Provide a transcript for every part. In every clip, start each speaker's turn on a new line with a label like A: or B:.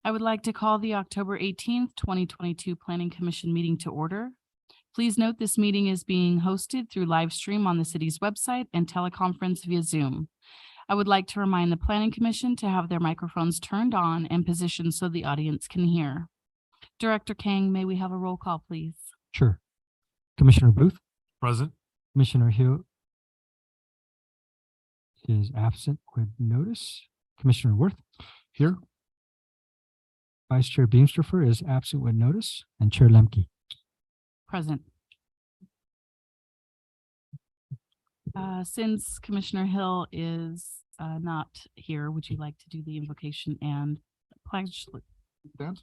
A: I would like to call the October 18th, 2022 Planning Commission meeting to order. Please note this meeting is being hosted through live stream on the city's website and teleconference via Zoom. I would like to remind the Planning Commission to have their microphones turned on and positioned so the audience can hear. Director Kang, may we have a roll call, please?
B: Sure. Commissioner Booth,
C: Present.
B: Commissioner Hill is absent with notice. Commissioner Worth,
C: Here.
B: Vice Chair Beamsterfer is absent with notice, and Chair Lemke.
A: Present. Since Commissioner Hill is not here, would you like to do the invocation and pledge?
C: Dan?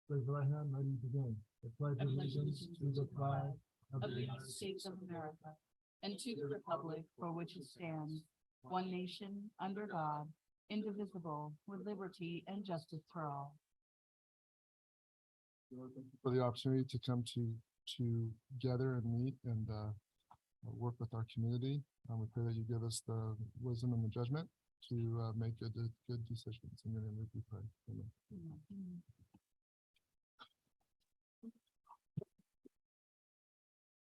B: Raise your right hand, ready to begin. The pledge of allegiance to the flag
A: Of the United States of America, and to the republic for which it stands, one nation, under God, indivisible, with liberty and justice for all.
C: For the opportunity to come together and meet and work with our community. We pray that you give us the wisdom and the judgment to make good decisions. In your name we pray. Amen.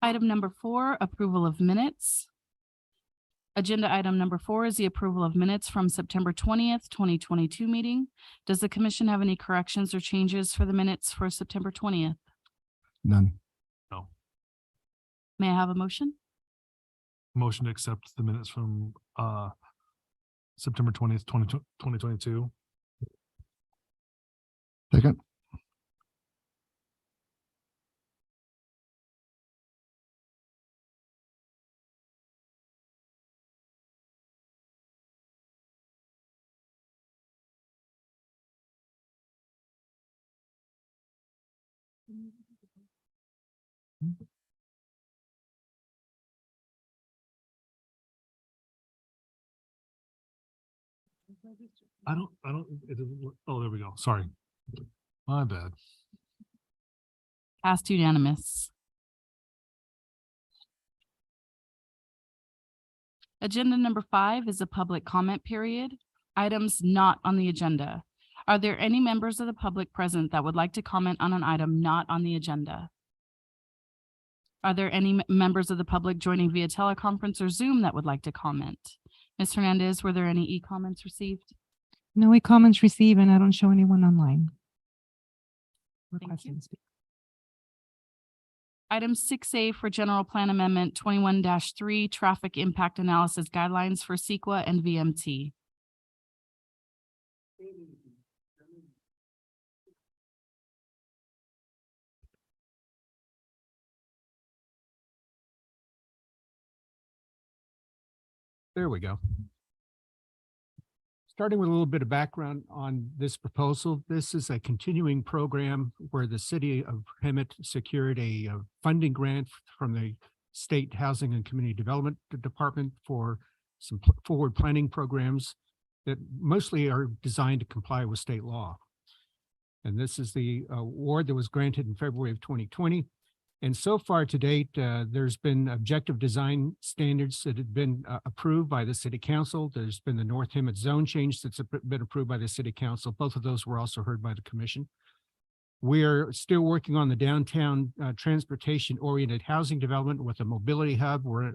A: Item number 4, approval of minutes. Agenda item number 4 is the approval of minutes from September 20th, 2022 meeting. Does the commission have any corrections or changes for the minutes for September 20th?
B: None.
C: No.
A: May I have a motion?
C: Motion to accept the minutes from September 20th, 2022.
B: Second.
C: It doesn't work. Oh, there we go. Sorry. My bad.
A: Passed unanimous. Agenda number 5 is a public comment period. Items not on the agenda. Are there any members of the public present that would like to comment on an item not on the agenda? Are there any members of the public joining via teleconference or Zoom that would like to comment? Ms. Hernandez, were there any e-comments received?
D: No e-comments received, and I don't show anyone online.
A: Thank you.
D: Requesting to speak.
A: Item 6A for General Plan Amendment 21-3 Traffic Impact Analysis Guidelines for CEQA and VMT.
E: There we go. Starting with a little bit of background on this proposal, this is a continuing program where the city of Hemet secured a funding grant from the State Housing and Community Development Department for some forward planning programs that mostly are designed to comply with state law. And this is the award that was granted in February of 2020. And so far to date, there's been objective design standards that have been approved by the city council. There's been the North Hemet zone change that's been approved by the city council. Both of those were also heard by the commission. We're still working on the downtown transportation oriented housing development with a mobility hub. We're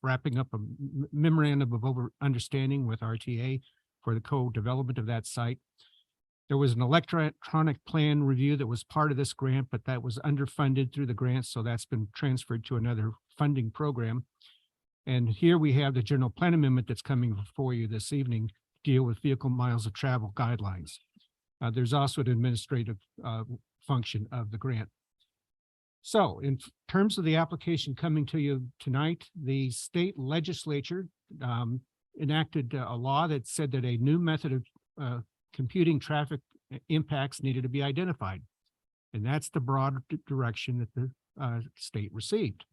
E: wrapping up a memorandum of understanding with RTA for the co-development of that site. There was an electronic plan review that was part of this grant, but that was underfunded through the grant, so that's been transferred to another funding program. And here we have the general plan amendment that's coming before you this evening to deal with vehicle miles of travel guidelines. There's also an administrative function of the grant. So in terms of the application coming to you tonight, the state legislature enacted a law that said that a new method of computing traffic impacts needed to be identified. And that's the broad direction that the state received.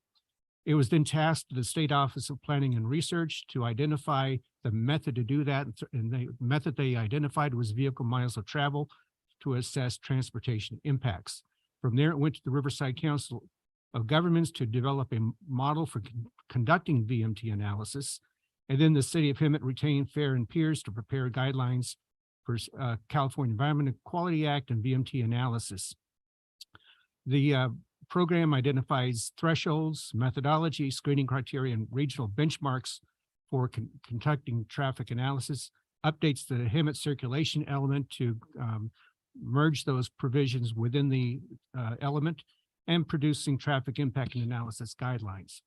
E: It was then tasked to the State Office of Planning and Research to identify the method to do that. And the method they identified was vehicle miles of travel to assess transportation impacts. From there, it went to the Riverside Council of Governments to develop a model for conducting VMT analysis. And then the city of Hemet retained Fair and Peers to prepare guidelines for California Environmental Quality Act and VMT analysis. The program identifies thresholds, methodology, screening criteria, and regional benchmarks for conducting traffic analysis, updates the Hemet circulation element to merge those provisions within the element, and producing traffic impact and analysis guidelines.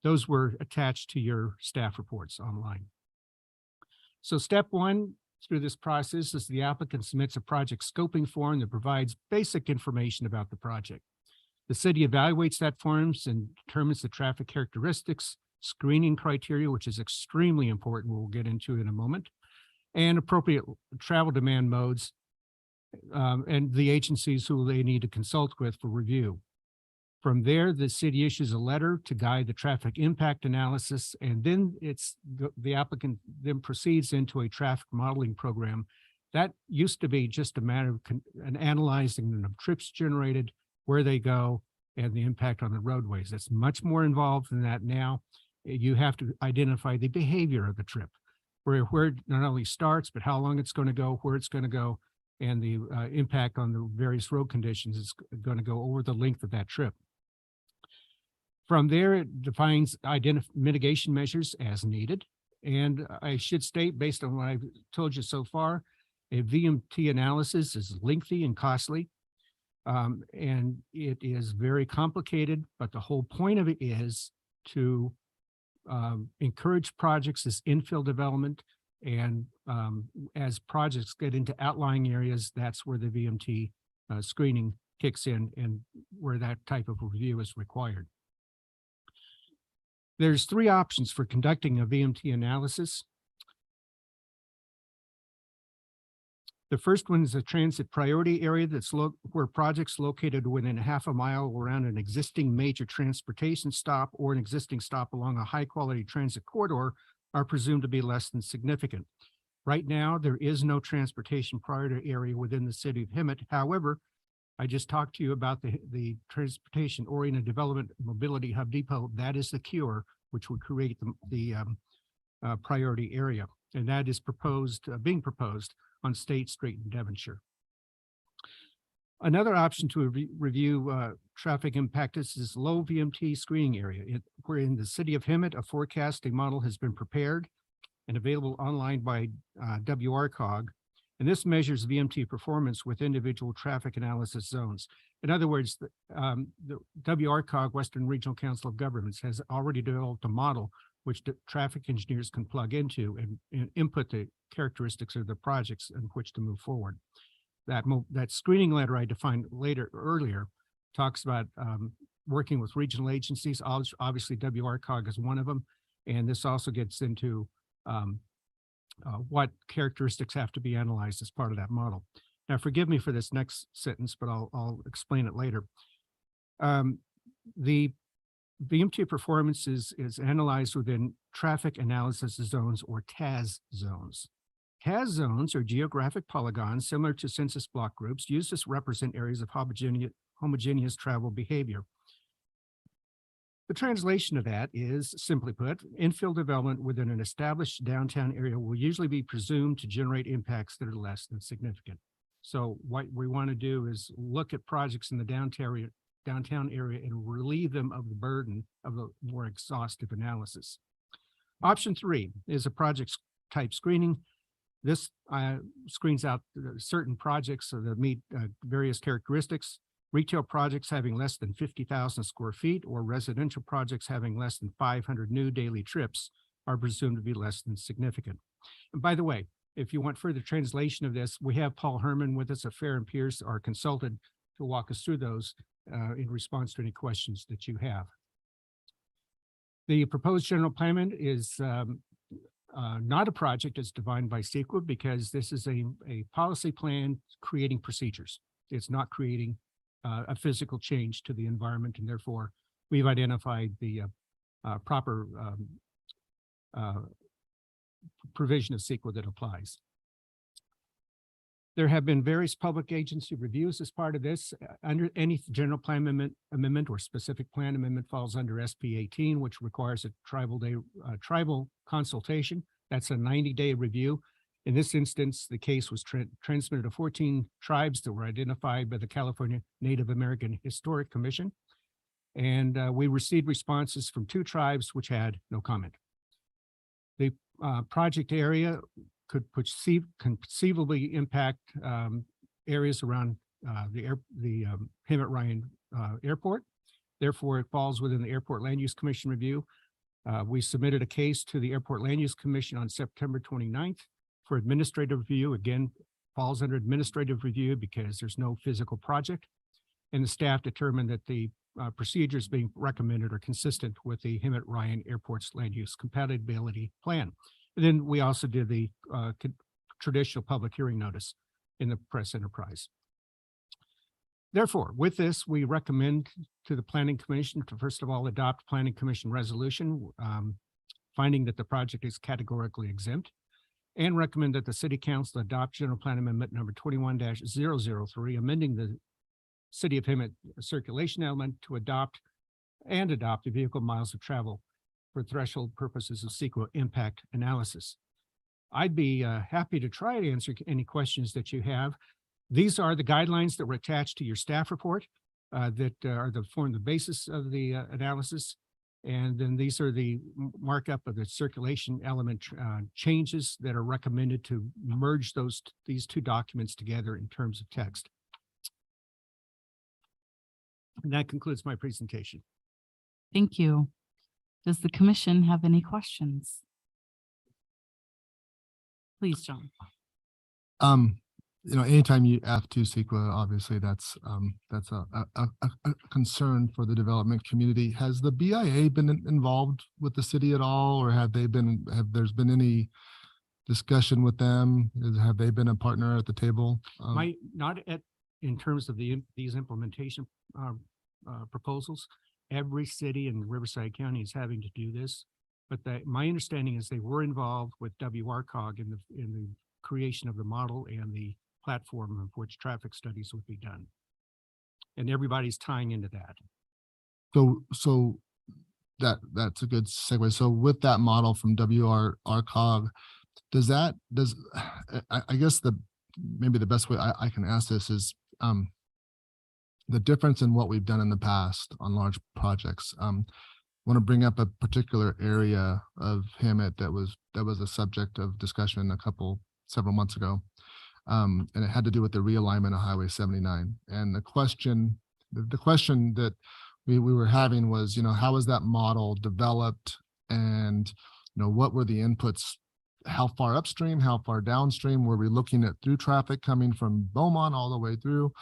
E: Those were attached to your staff reports online. So step one through this process is the applicant submits a project scoping form that provides basic information about the project. The city evaluates that forms and determines the traffic characteristics, screening criteria, which is extremely important, we'll get into in a moment, and appropriate travel demand modes, and the agencies who they need to consult with for review. From there, the city issues a letter to guide the traffic impact analysis, and then the applicant then proceeds into a traffic modeling program. That used to be just a matter of analyzing the trips generated, where they go, and the impact on the roadways. It's much more involved than that now. You have to identify the behavior of the trip, where it not only starts, but how long it's going to go, where it's going to go, and the impact on the various road conditions is going to go over the length of that trip. From there, it defines mitigation measures as needed. And I should state, based on what I've told you so far, a VMT analysis is lengthy and costly. And it is very complicated, but the whole point of it is to encourage projects as infill development. And as projects get into outlying areas, that's where the VMT screening kicks in and where that type of review is required. There's three options for conducting a VMT analysis. The first one is a transit priority area that's where projects located within half a mile around an existing major transportation stop or an existing stop along a high quality transit corridor are presumed to be less than significant. Right now, there is no transportation priority area within the city of Hemet. However, I just talked to you about the transportation-oriented development mobility hub depot. That is the cure, which would create the priority area. And that is being proposed on State Street in Devonshire. Another option to review traffic impact is low VMT screening area. Where in the city of Hemet, a forecasting model has been prepared and available online by WRCOG. And this measures VMT performance with individual traffic analysis zones. In other words, the WRCOG, Western Regional Council of Governments, has already developed a model which the traffic engineers can plug into and input the characteristics of the projects in which to move forward. That screening letter I defined earlier talks about working with regional agencies. Obviously, WRCOG is one of them. And this also gets into what characteristics have to be analyzed as part of that model. Now, forgive me for this next sentence, but I'll explain it later. The VMT performance is analyzed within traffic analysis zones or TAZ zones. TAZ zones are geographic polygons similar to census block groups used to represent areas of homogeneous travel behavior. The translation of that is, simply put, infill development within an established downtown area will usually be presumed to generate impacts that are less than significant. So what we want to do is look at projects in the downtown area and relieve them of the burden of the more exhaustive analysis. Option 3 is a project type screening. This screens out certain projects that meet various characteristics. Retail projects having less than 50,000 square feet or residential projects having less than 500 new daily trips are presumed to be less than significant. And by the way, if you want further translation of this, we have Paul Herman with us at Fair and Pierce, our consultant, to walk us through those in response to any questions that you have. The proposed general plan is not a project as defined by CEQA because this is a policy plan creating procedures. It's not creating a physical change to the environment, and therefore we've identified the proper provision of CEQA that applies. There have been various public agency reviews as part of this. Under any general plan amendment or specific plan amendment falls under SB 18, which requires a tribal consultation. That's a 90-day review. In this instance, the case was transmitted to 14 tribes that were identified by the California Native American Historic Commission. And we received responses from 2 tribes which had no comment. The project area could conceivably impact areas around the Hemet Ryan Airport. Therefore, it falls within the Airport Land Use Commission review. We submitted a case to the Airport Land Use Commission on September 29th for administrative review. Again, falls under administrative review because there's no physical project. And the staff determined that the procedures being recommended are consistent with the Hemet Ryan Airport's land use compatibility plan. And then we also did the traditional public hearing notice in the press enterprise. Therefore, with this, we recommend to the Planning Commission to first of all adopt Planning Commission resolution, finding that the project is categorically exempt, and recommend that the City Council adopt General Plan Amendment number 21-003, amending the City of Hemet circulation element to adopt the vehicle miles of travel for threshold purposes of CEQA impact analysis. I'd be happy to try to answer any questions that you have. These are the guidelines that were attached to your staff report that form the basis of the analysis. And then these are the markup of the circulation element changes that are recommended to merge these 2 documents together in terms of text. And that concludes my presentation.
A: Thank you. Does the commission have any questions? Please, John.
C: Anytime you add to CEQA, obviously that's a concern for the development community. Has the BIA been involved with the city at all, or have there's been any discussion with them? Have they been a partner at the table?
E: In terms of these implementation proposals, every city in Riverside County is having to do this. But my understanding is they were involved with WRCOG in the creation of the model and the platform of which traffic studies would be done. And everybody's tying into that.
C: So that's a good segue. So with that model from WRCOG, I guess maybe the best way I can ask this is the difference in what we've done in the past on large projects. Want to bring up a particular area of Hemet that was a subject of discussion several months ago. And it had to do with the realignment of Highway 79. And the question that we were having was, how was that model developed, and what were the inputs? How far upstream, how far downstream were we looking at through traffic coming from Beaumont all the way through?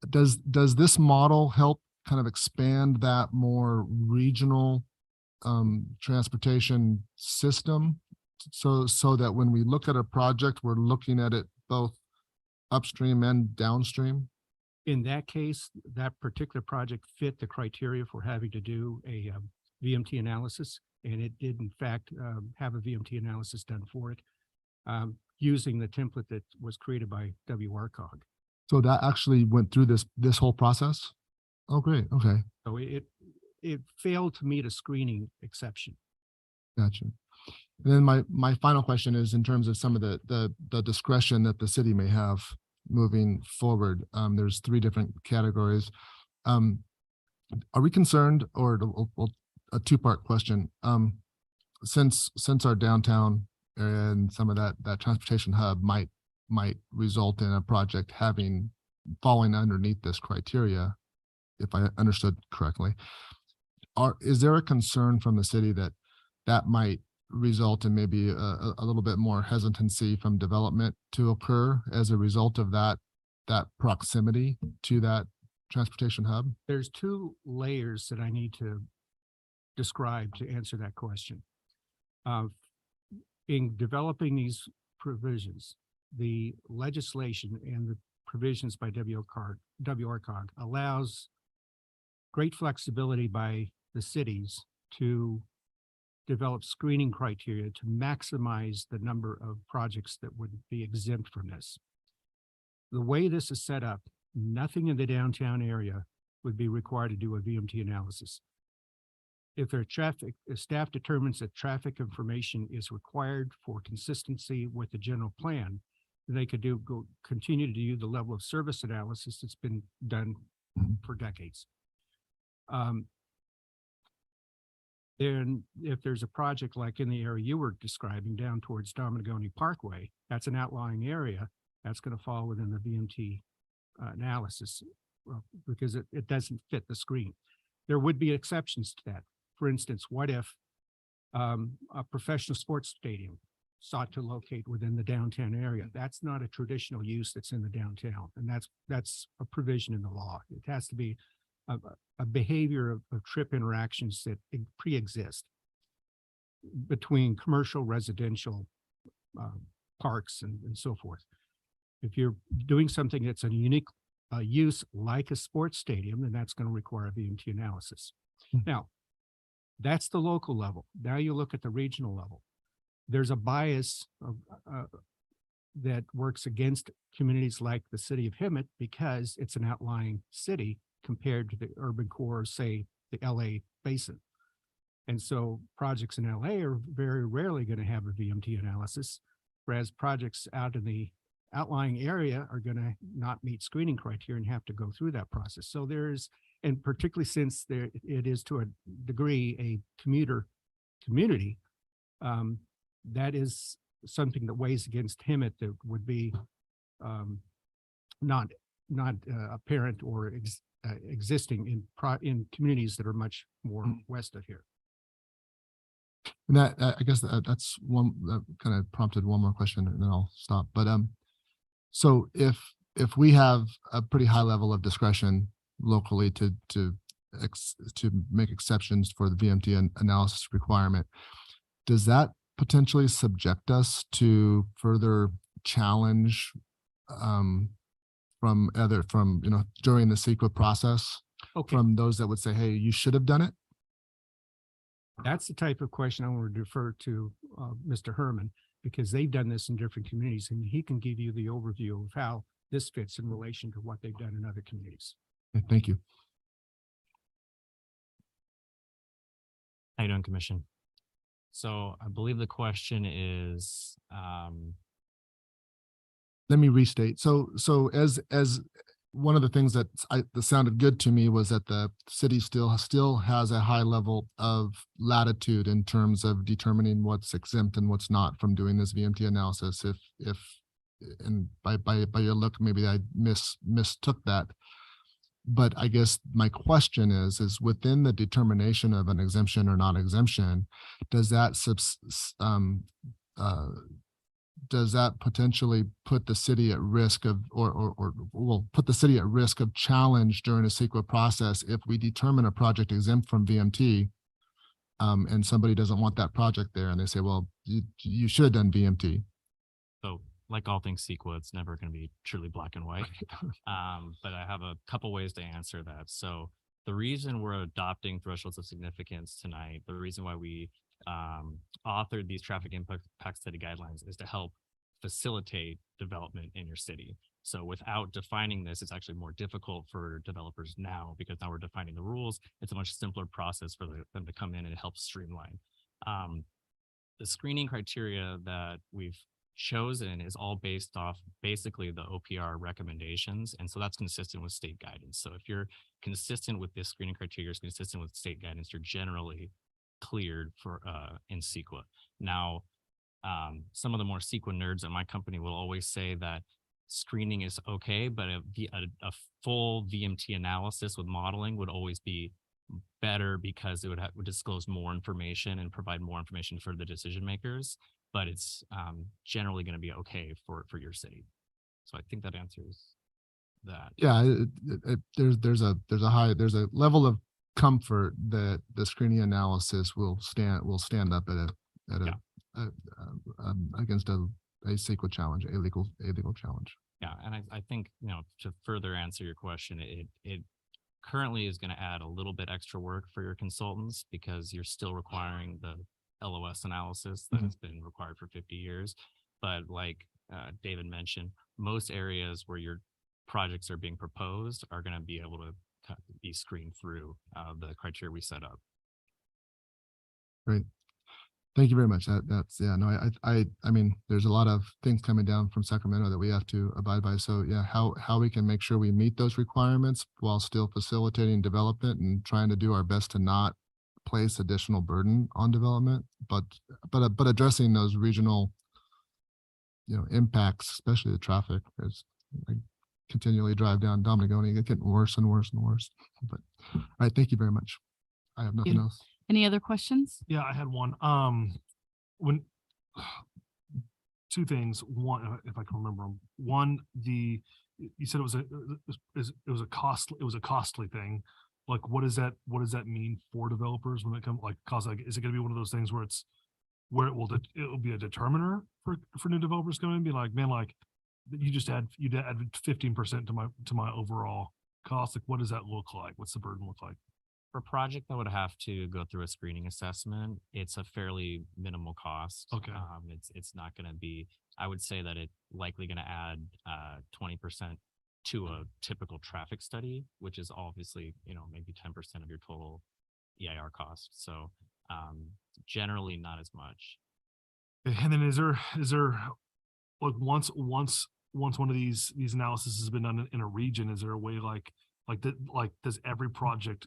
C: Does this model help kind of expand that more regional transportation system, so that when we look at a project, we're looking at it both upstream and downstream?
E: In that case, that particular project fit the criteria for having to do a VMT analysis, and it did in fact have a VMT analysis done for it using the template that was created by WRCOG.
C: So that actually went through this whole process? Oh, great. Okay.
E: So it failed to meet a screening exception.
C: Gotcha. And then my final question is in terms of some of the discretion that the city may have moving forward. There's 3 different categories. Are we concerned, or a 2-part question? Since our downtown area and some of that transportation hub might result in a project falling underneath this criteria, if I understood correctly, is there a concern from the city that might result in maybe a little bit more hesitancy from development to occur as a result of that proximity to that transportation hub?
E: There's 2 layers that I need to describe to answer that question. In developing these provisions, the legislation and the provisions by WRCOG allows great flexibility by the cities to develop screening criteria to maximize the number of projects that would be exempt from this. the way this is set up, nothing in the downtown area would be required to do a VMT analysis. If staff determines that traffic information is required for consistency with the general plan, then they could continue to do the level of service analysis that's been done for decades. Then if there's a project like in the area you were describing down towards Dominigoni Parkway, that's an outlying area, that's going to fall within the VMT analysis because it doesn't fit the screen. There would be exceptions to that. For instance, what if a professional sports stadium sought to locate within the downtown area? That's not a traditional use that's in the downtown, and that's a provision in the law. It has to be a behavior of trip interactions that pre-exist between commercial, residential parks and so forth. If you're doing something that's a unique use like a sports stadium, then that's going to require a VMT analysis. Now, that's the local level. Now you look at the regional level. There's a bias that works against communities like the city of Hemet because it's an outlying city compared to the urban core, say the LA basin. And so projects in LA are very rarely going to have a VMT analysis, whereas projects out in the outlying area are going to not meet screening criteria and have to go through that process. So there's, and particularly since it is to a degree a commuter community, that is something that weighs against Hemet that would be not apparent or existing in communities that are much more west of here.
C: And that, I guess that's one that kind of prompted one more question and then I'll stop. But so if we have a pretty high level of discretion locally to make exceptions for the VMT analysis requirement, does that potentially subject us to further challenge from during the CEQA process from those that would say, hey, you should have done it?
E: That's the type of question I want to defer to Mr. Herman, because they've done this in different communities and he can give you the overview of how this fits in relation to what they've done in other communities.
C: Okay, thank you.
F: How you doing, Commission? So I believe the question is,
C: let me restate. So as one of the things that sounded good to me was that the city still has a high level of latitude in terms of determining what's exempt and what's not from doing this VMT analysis. And by your look, maybe I mistook that. But I guess my question is within the determination of an exemption or non-exemption, does that potentially put the city at risk of, or will put the city at risk of challenge during a CEQA process if we determine a project exempt from VMT, and somebody doesn't want that project there, and they say, well, you should have done VMT.
F: so like all things CEQA, it's never going to be truly black and white. But I have a couple ways to answer that. So the reason we're adopting thresholds of significance tonight, the reason why we authored these traffic impact study guidelines is to help facilitate development in your city. So without defining this, it's actually more difficult for developers now because now we're defining the rules. It's a much simpler process for them to come in and help streamline. The screening criteria that we've chosen is all based off basically the OPR recommendations. And so that's consistent with state guidance. So if you're consistent with this screening criteria, is consistent with state guidance, you're generally cleared for in CEQA. Now, some of the more CEQA nerds at my company will always say that screening is okay, but a full VMT analysis with modeling would always be better because it would disclose more information and provide more information for the decision makers. But it's generally going to be okay for your city. So I think that answers that.
C: Yeah, there's a level of comfort that the screening analysis will stand up against a CEQA challenge, a legal challenge.
F: Yeah, and I think, to further answer your question, it currently is going to add a little bit extra work for your consultants because you're still requiring the LOS analysis that has been required for 50 years. But like David mentioned, most areas where your projects are being proposed are going to be able to be screened through the criteria we set up.
C: Great. Thank you very much. That's, yeah, no, I mean, there's a lot of things coming down from Sacramento that we have to abide by. So yeah, how we can make sure we meet those requirements while still facilitating development and trying to do our best to not place additional burden on development, but addressing those regional, impacts, especially the traffic, as I continually drive down Dominigoni, it's getting worse and worse and worse. But all right, thank you very much. I have nothing else.
A: Any other questions?
G: Yeah, I had one. When two things. One, if I can remember them. One, you said it was a costly thing. Like, what does that mean for developers when it comes, like, cost? Like, is it going to be one of those things where it will be a determiner for new developers coming in, be like, man, like you add 15% to my overall cost. Like, what does that look like? What's the burden look like?
F: For a project that would have to go through a screening assessment, it's a fairly minimal cost.
G: Okay.
F: It's not going to be, I would say that it likely going to add 20% to a typical traffic study, which is obviously, maybe 10% of your total EIR cost. So generally not as much.
G: And then is there like once one of these analysis has been done in a region, is there a way like does every project,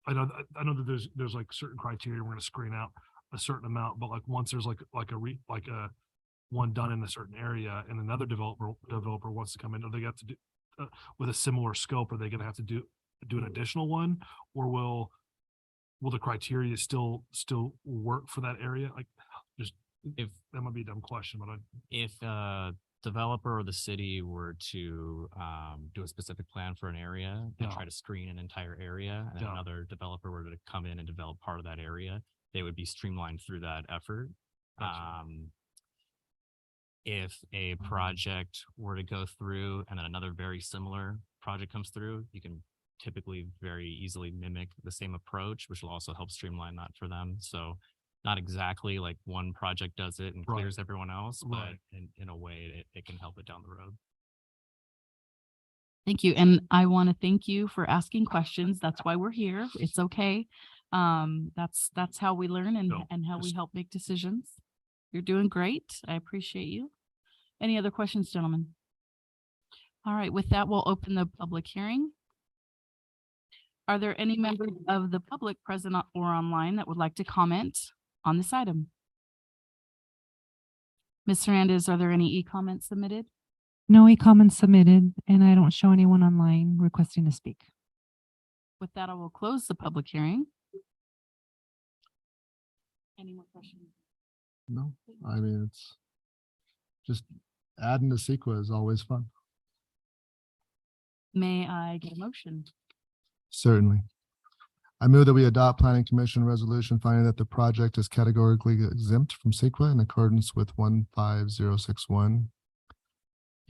G: I know that there's like certain criteria we're going to screen out a certain amount, but like once there's like a one done in a certain area and another developer wants to come in, or they have to do with a similar scope, are they going to have to do an additional one, or will the criteria still work for that area? Like, just, if that might be a dumb question, but
F: If a developer or the city were to do a specific plan for an area and
G: Yeah.
F: try to screen an entire area, and then
G: Yeah.
F: another developer were to come in and develop part of that area, they would be streamlined through that effort.
G: Gotcha.
F: If a project were to go through and then another very similar project comes through, you can typically very easily mimic the same approach, which will also help streamline that for them. So not exactly like one project does it and
G: Right.
F: clears everyone else, but
G: Right.
F: in a way it can help it down the road.
A: Thank you. And I want to thank you for asking questions. That's why we're here. It's okay. That's how we learn
G: No,
A: and how we
G: just-
A: help make decisions. You're doing great. I appreciate you. Any other questions, gentlemen? All right, with that, we'll open the public hearing. Are there any members of the public present or online that would like to comment on this item? Ms. Hernandez, are there any e-comments submitted?
D: No e-comments submitted, and I don't show anyone online requesting to speak.
A: With that, I will close the public hearing. Any more questions?
C: No, I mean, it's just adding the CEQA is always fun.
A: May I get a motion?
C: Certainly. I move that we adopt Planning Commission resolution finding that the project is categorically exempt from CEQA in accordance with 15061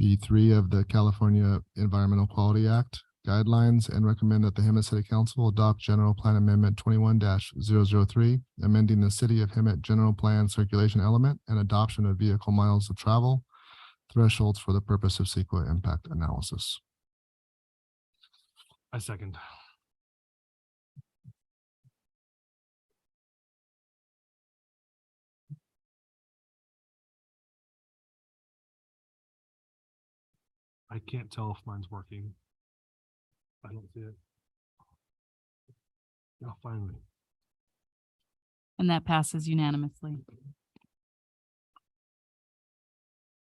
C: B3 of the California Environmental Quality Act guidelines, and recommend that the Hemet City Council adopt General Plan Amendment 21-003, amending the City of Hemet General Plan Circulation Element and adoption of vehicle miles of travel thresholds for the purpose of CEQA impact analysis.
G: I second. I can't tell if mine's working. I don't see it. Oh, finally.
A: And that passes unanimously.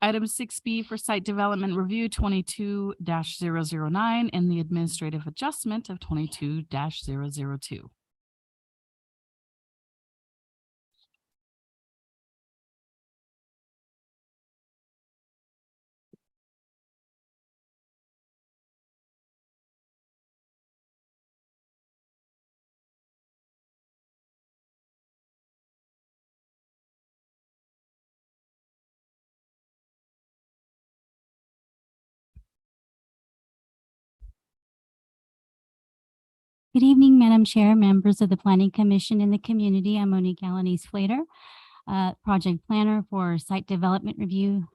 A: Item 6B for site development review 22-009 and the administrative adjustment of 22-002.
H: Good evening, Madam Chair, members of the Planning Commission and the community. I'm Monique Alanis Flater, project planner for site development review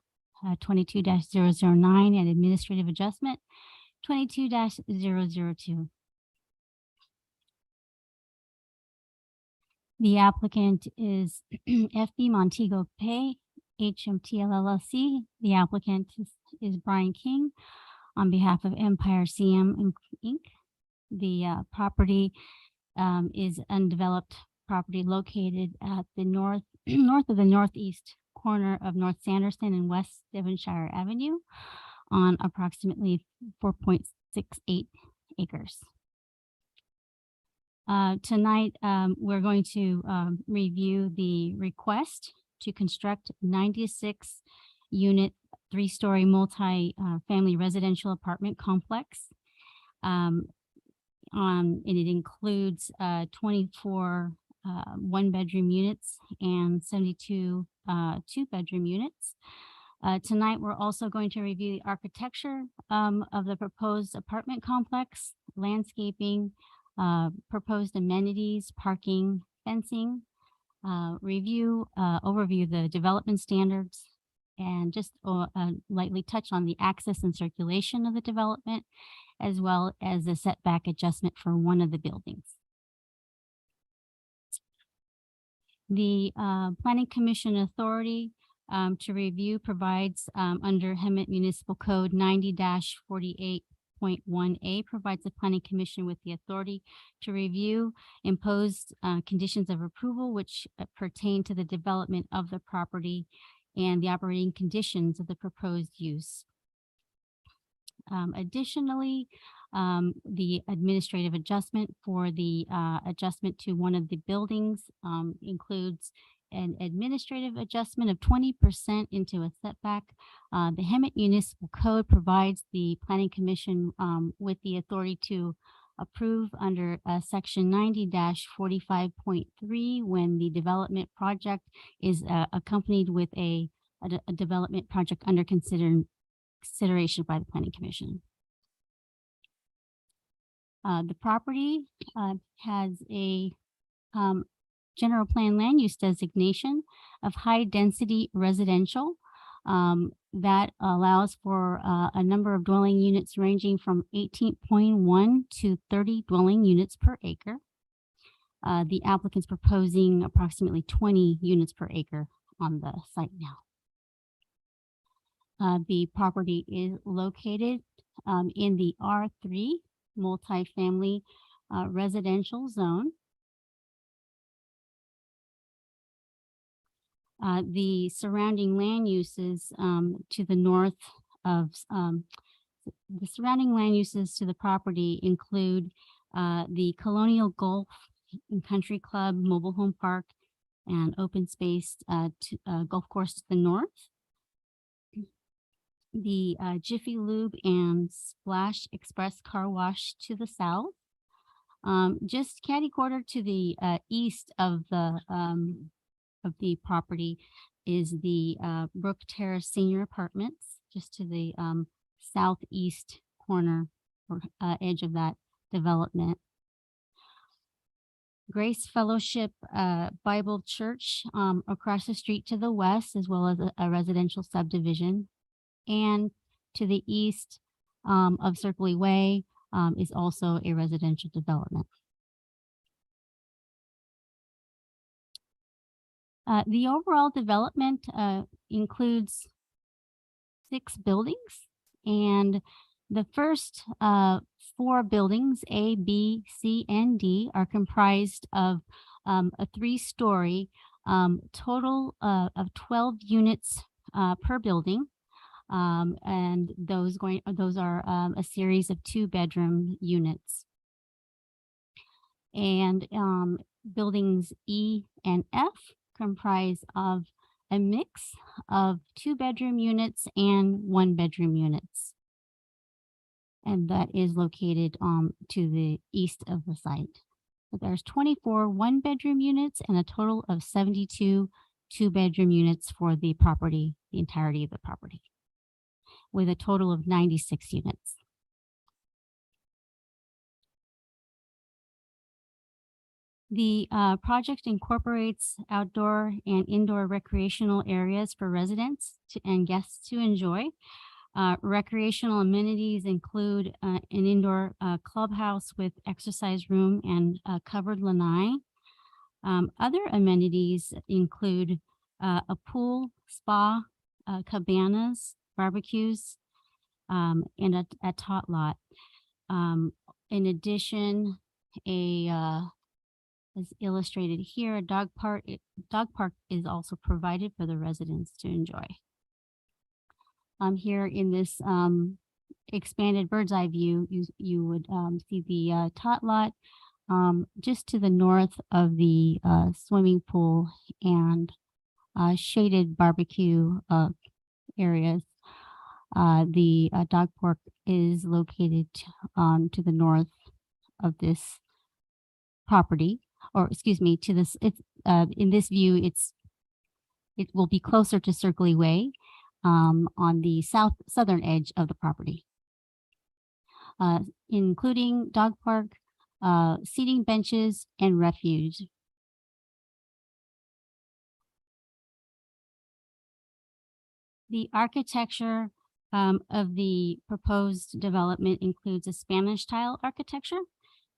H: 22 009 and administrative adjustment 22 002. The applicant is FB Montego Pay, HMT LLC. The applicant is Brian King on behalf of Empire CM Inc. The property is undeveloped property located at the north of the northeast corner of North Sanderson and West Devonshire Avenue on approximately 4.68 acres. Tonight, we're going to review the request to construct 96 unit, 3-story multi-family residential apartment complex. And it includes 24 1-bedroom units and 72 2-bedroom units. Tonight, we're also going to review the architecture of the proposed apartment complex, landscaping, proposed amenities, parking, fencing, overview of the development standards, and just lightly touch on the access and circulation of the development, as well as a setback adjustment for one of the buildings. The Planning Commission authority to review provides under Hemet Municipal Code 90-48.1A provides the Planning Commission with the authority to review imposed conditions of approval which pertain to the development of the property and the operating conditions of the proposed use. Additionally, the administrative adjustment for the adjustment to one of the buildings includes an administrative adjustment of 20% into a setback. The Hemet Municipal Code provides the Planning Commission with the authority to approve under section 90-45.3 when the development project is accompanied with a development project under consideration by the Planning Commission. The property has a general plan land use designation of high density residential that allows for a number of dwelling units ranging from 18.1 to 30 dwelling units per acre. The applicant's proposing approximately 20 units per acre on the site now. The property is located in the R3 multifamily residential zone. The surrounding land uses to the north of the surrounding land uses to the property include the Colonial Golf and Country Club, mobile home park, and open space golf course to the north. The Jiffy Lube and Splash Express car wash to the south. Just catty-corner to the east of the property is the Brook Terrace Senior Apartments, just to the southeast corner or edge of that development. Grace Fellowship Bible Church across the street to the west, as well as a residential subdivision. And to the east of Circley Way is also a residential development. The overall development includes 6 buildings, and the first 4 buildings, A, B, C, and D, are comprised of a 3-story total of 12 units per building. And those are a series of 2-bedroom units. And buildings E and F comprise of a mix of 2-bedroom units and 1-bedroom units. And that is located to the east of the site. But there's 24 1-bedroom units and a total of 72 2-bedroom units for the property, the entirety of the property, with a total of 96 units. The project incorporates outdoor and indoor recreational areas for residents and guests to enjoy. Recreational amenities include an indoor clubhouse with exercise room and covered lanai. Other amenities include a pool, spa, cabanas, barbecues, and a tot lot. In addition, as illustrated here, a dog park is also provided for the residents to enjoy. Here in this expanded bird's eye view, you would see the tot lot just to the north of the swimming pool and shaded barbecue areas. The dog park is located to the north of this property, or excuse me, to this. It's in this view, it will be closer to Circley Way on the southern edge of the property, including dog park, seating benches, and refuge. The architecture of the proposed development includes a Spanish style architecture.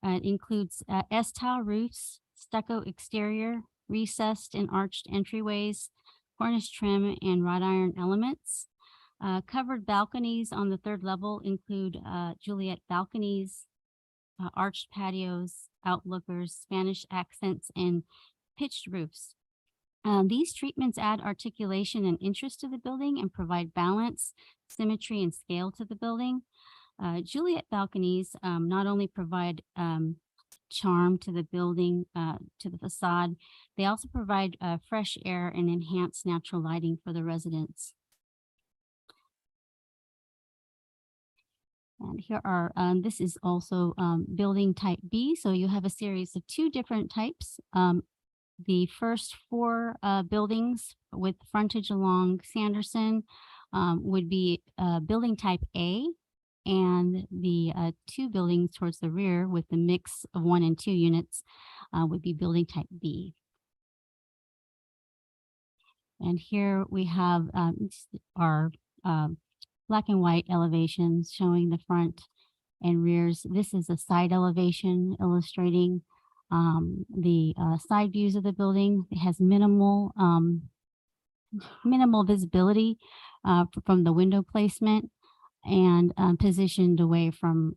H: It includes S-tile roofs, stucco exterior, recessed and arched entryways, cornice trim, and wrought iron elements. Covered balconies on the third level include Juliet balconies, arched patios, outlookers, Spanish accents, and pitched roofs. These treatments add articulation and interest to the building and provide balance, symmetry, and scale to the building. Juliet balconies not only provide charm to the building, to the facade, they also provide fresh air and enhanced natural lighting for the residents. And here are, this is also building type B. So you have a series of two different types. The first four buildings with frontage along Sanderson would be building type A, and the two buildings towards the rear with the mix of 1 and 2 units would be building type B. And here we have our black and white elevations showing the front and rears. This is a side elevation illustrating the side views of the building. It has minimal visibility from the window placement and positioned away from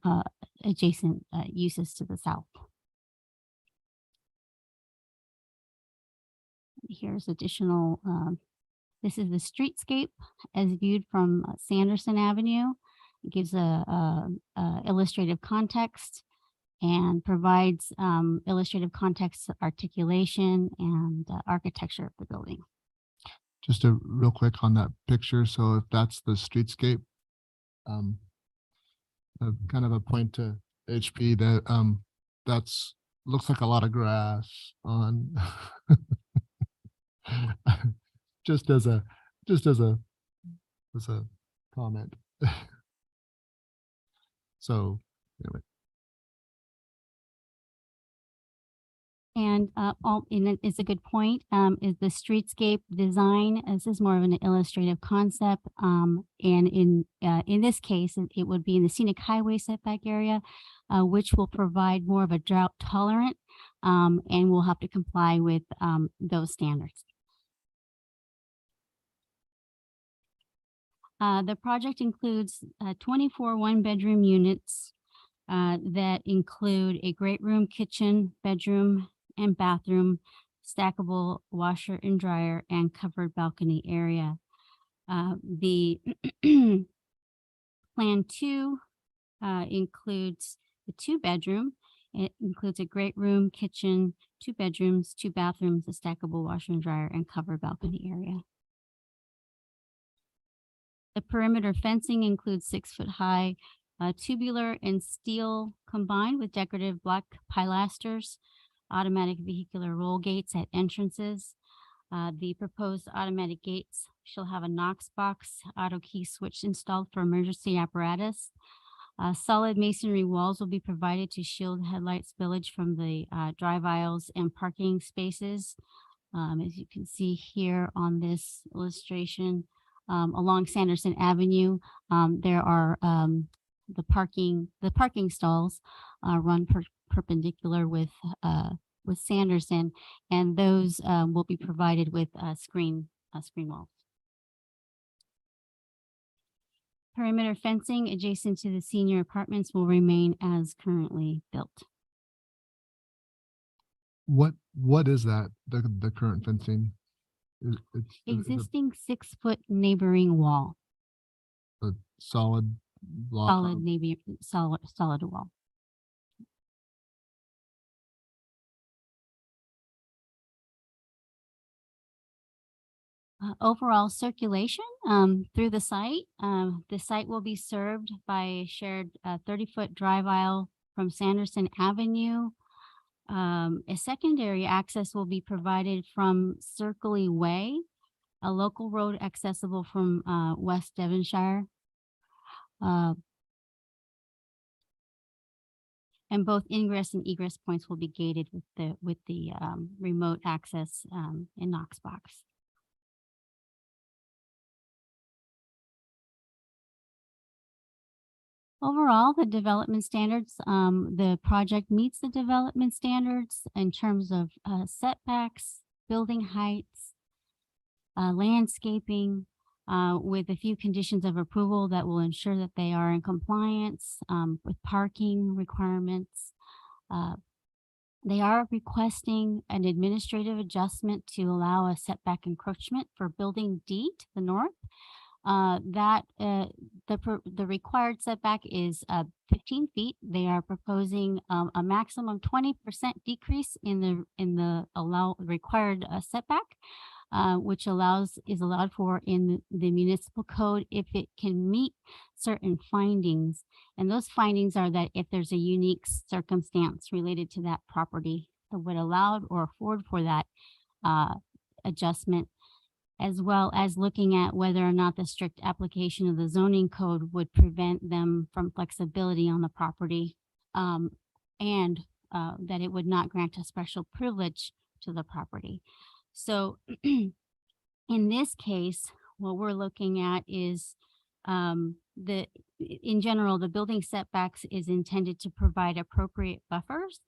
H: adjacent uses to the south. Here's additional, this is the streetscape as viewed from Sanderson Avenue. It gives a illustrative context and provides illustrative context, articulation, and architecture of the building.
C: Just a real quick on that picture. So if that's the streetscape, kind of a point to HP that that's looks like a lot of grass on just as a comment. So anyway.
H: And it's a good point, is the streetscape design. This is more of an illustrative concept. And in this case, it would be in the scenic highway setback area, which will provide more of a drought tolerant and will have to comply with those standards. The project includes 24 one-bedroom units that include a great room, kitchen, bedroom, and bathroom, stackable washer and dryer, and covered balcony area. The Plan 2 includes the 2-bedroom. It includes a great room, kitchen, 2 bedrooms, 2 bathrooms, a stackable washer and dryer, and covered balcony area. The perimeter fencing includes 6-foot-high tubular and steel combined with decorative black pilasters, automatic vehicular roll gates at entrances. The proposed automatic gates shall have a Knox box auto key switch installed for emergency apparatus. Solid masonry walls will be provided to shield headlight spillage from the drive aisles and parking spaces. As you can see here on this illustration, along Sanderson Avenue, there are the parking stalls run perpendicular with Sanderson, and those will be provided with screen walls. Perimeter fencing adjacent to the senior apartments will remain as currently built.
C: What is that, the current fencing? It's
H: Existing 6-foot neighboring wall,
C: a solid block.
H: solid wall. Overall circulation through the site. The site will be served by a shared 30-foot drive aisle from Sanderson Avenue. A secondary access will be provided from Circley Way, a local road accessible from West Devonshire. And both ingress and egress points will be gated with the remote access in Knox box. Overall, the development standards, the project meets the development standards in terms of setbacks, building heights, landscaping, with a few conditions of approval that will ensure that they are in compliance with parking requirements. They are requesting an administrative adjustment to allow a setback encroachment for building D to the north. The required setback is 15 feet. They are proposing a maximum 20% decrease in the required setback, which is allowed for in the municipal code if it can meet certain findings. And those findings are that if there's a unique circumstance related to that property that would allow or afford for that adjustment, as well as looking at whether or not the strict application of the zoning code would prevent them from flexibility on the property, and that it would not grant a special privilege to the property. So in this case, what we're looking at is in general, the building setbacks is intended to provide appropriate buffers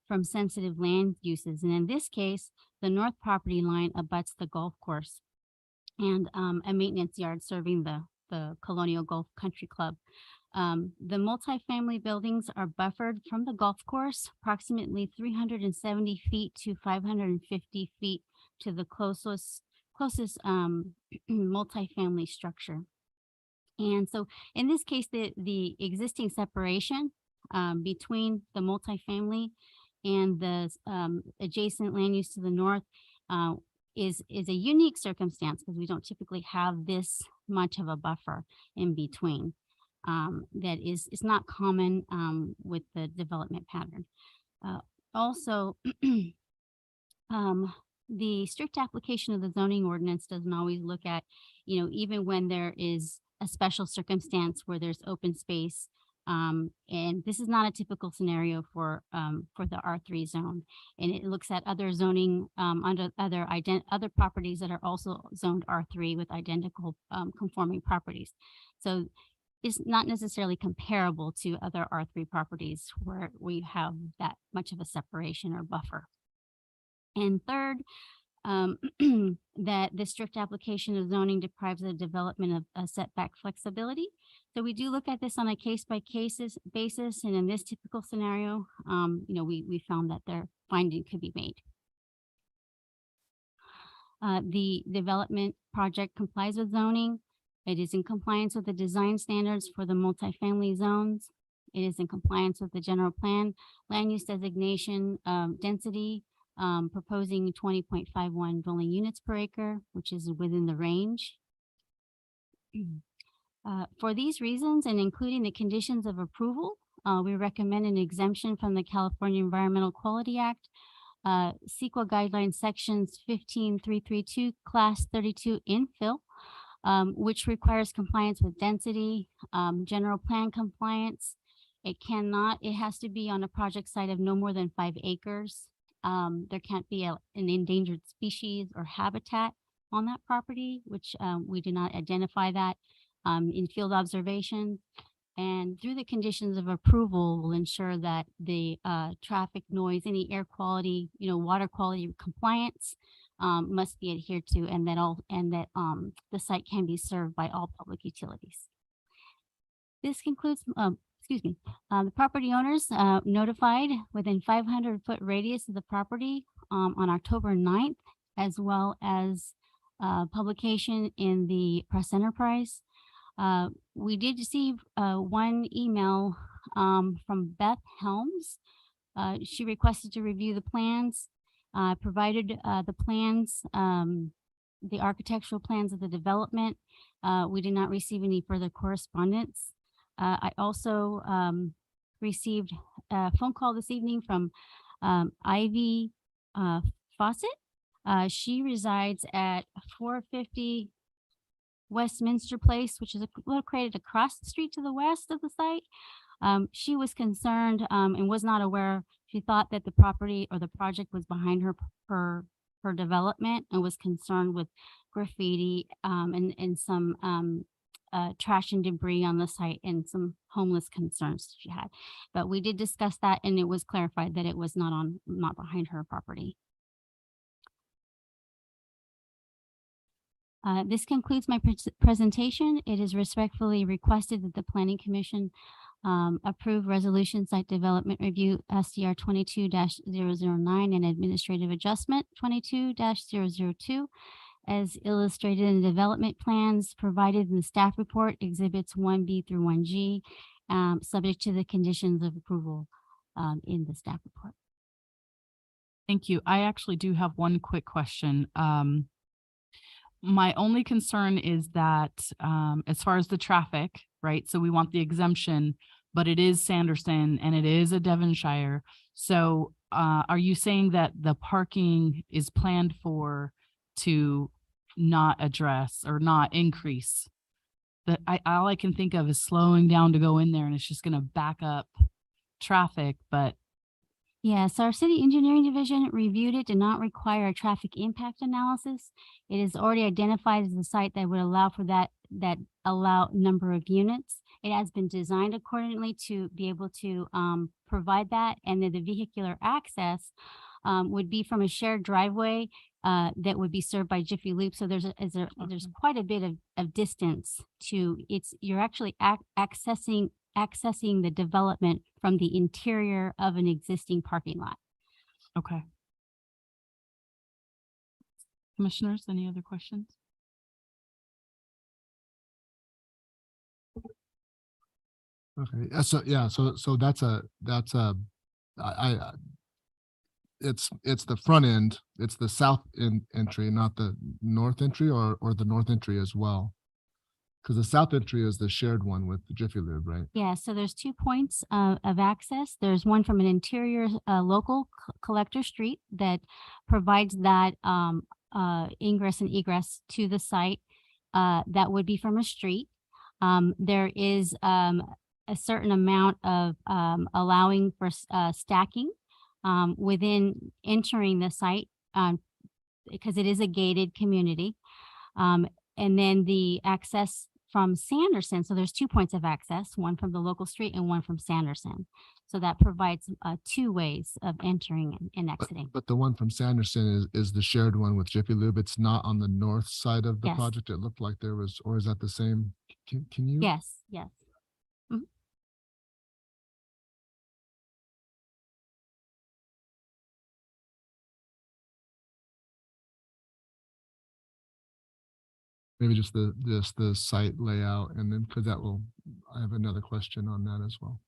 H: from sensitive land uses. And in this case, the north property line abuts the golf course and a maintenance yard serving the Colonial Golf Country Club. The multifamily buildings are buffered from the golf course approximately 370 feet to 550 feet to the closest multifamily structure. And so in this case, the existing separation between the multifamily and the adjacent land use to the north is a unique circumstance because we don't typically have this much of a buffer in between. That is not common with the development pattern. Also, the strict application of the zoning ordinance doesn't always look at, even when there is a special circumstance where there's open space. And this is not a typical scenario for the R3 zone. And it looks at other zoning under other properties that are also zoned R3 with identical conforming properties. So it's not necessarily comparable to other R3 properties where we have that much of a separation or buffer. And third, that the strict application of zoning deprives the development of setback flexibility. So we do look at this on a case-by-case basis, and in this typical scenario, we found that their finding could be made. The development project complies with zoning. It is in compliance with the design standards for the multifamily zones. It is in compliance with the general plan, land use designation, density, proposing 20.51 dwelling units per acre, which is within the range. For these reasons, and including the conditions of approval, we recommend an exemption from the California Environmental Quality Act, CEQA guidelines sections 15332, class 32 infill, which requires compliance with density, general plan compliance. It has to be on a project site of no more than 5 acres. There can't be an endangered species or habitat on that property, which we did not identify that in field observations. And through the conditions of approval, will ensure that the traffic noise, any air quality, water quality compliance must be adhered to, and that the site can be served by all public utilities. This concludes, the property owners notified within 500-foot radius of the property on October 9th, as well as publication in the Press Enterprise. We did receive one email from Beth Helms. She requested to review the plans, provided the plans, the architectural plans of the development. We did not receive any further correspondence. I also received a phone call this evening from Ivy Fawcett. She resides at 450 Westminster Place, which is located across the street to the west of the site. She was concerned and was not aware. She thought that the property or the project was behind her development, and was concerned with graffiti and some trash and debris on the site and some homeless concerns she had. But we did discuss that, and it was clarified that it was not behind her property. This concludes my presentation. It is respectfully requested that the Planning Commission approve Resolution Site Development Review SDR 22-009 and Administrative Adjustment 22-002 as illustrated in the development plans provided in the staff report, Exhibits 1B through 1G, subject to the conditions of approval in the staff report.
A: Thank you. I actually do have one quick question. My only concern is that as far as the traffic, right? So we want the exemption, but it is Sanderson and it is a Devonshire. So are you saying that the parking is planned for to not address or not increase? That all I can think of is slowing down to go in there, and it's just going to back up traffic, but
H: Yes, our city engineering division reviewed it, did not require a traffic impact analysis. It is already identified as a site that would allow for that allow number of units. It has been designed accordingly to be able to provide that, and then the vehicular access would be from a shared driveway that would be served by Jiffy Lube. So there's quite a bit of distance to you're actually accessing the development from the interior of an existing parking lot.
A: okay. Commissioners, any other questions?
C: Okay, so it's the front end, it's the south entry, not the north entry, or the north entry as well. Because the south entry is the shared one with the Jiffy Lube, right?
H: Yeah, so there's 2 points of access. There's one from an interior local collector street that provides that ingress and egress to the site. That would be from a street. There is a certain amount of allowing for stacking within entering the site because it is a gated community. And then the access from Sanderson. So there's 2 points of access, one from the local street and one from Sanderson. So that provides 2 ways of entering and exiting.
C: But the one from Sanderson is the shared one with Jiffy Lube. It's not on the north side of the
H: Yes.
C: project. It looked like there was, or is that the same? Can you?
H: Yes, yes.
C: Maybe just the site layout, and then because I have another question on that as well.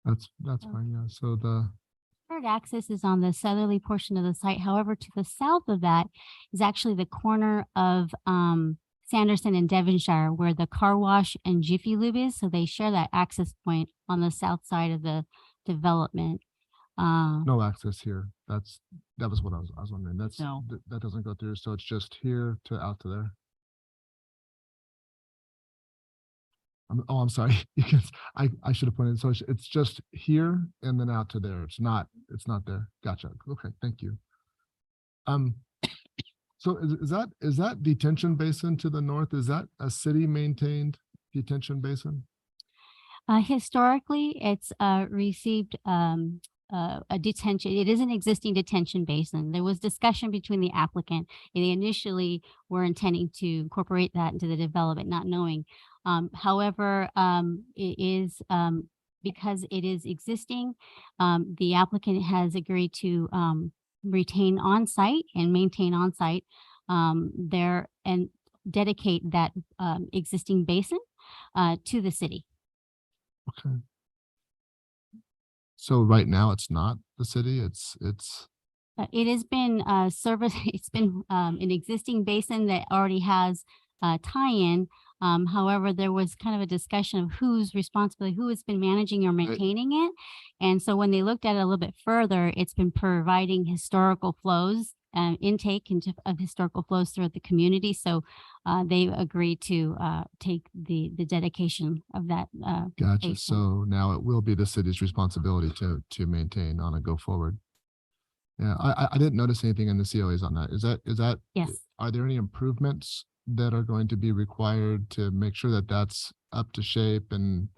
C: That's fine, yeah. So the,
H: Third access is on the southerly portion of the site. However, to the south of that is actually the corner of Sanderson and Devonshire, where the car wash and Jiffy Lube is. So they share that access point on the south side of the development.
C: no access here. That was what I was wondering.
A: No.
C: That doesn't go through. So it's just here to out to there. I'm sorry. Because I should have pointed. So it's just here and then out to there. It's not there. Gotcha. Okay. Thank you. So is that detention basin to the north? Is that a city maintained detention basin?
H: Historically, it's received a detention. It is an existing detention basin. There was discussion between the applicant, and they initially were intending to incorporate that into the development, not knowing. However, it is because it is existing, the applicant has agreed to retain on-site and maintain on-site there and dedicate that existing basin to the city.
C: Okay. So right now it's not the city, it's
H: It has been service. It's been an existing basin that already has tie-in. However, there was kind of a discussion of whose responsibility, who has been managing or maintaining it. And so when they looked at it a little bit further, it's been providing historical flows, intake of historical flows throughout the community. So they agreed to take the dedication of that.
C: gotcha.
H: basin.
C: So now it will be the city's responsibility to maintain on a go forward. Yeah, I didn't notice anything in the COAs on that. Is that?
H: Yes.
C: Are there any improvements that are going to be required to make sure that that's up to shape and?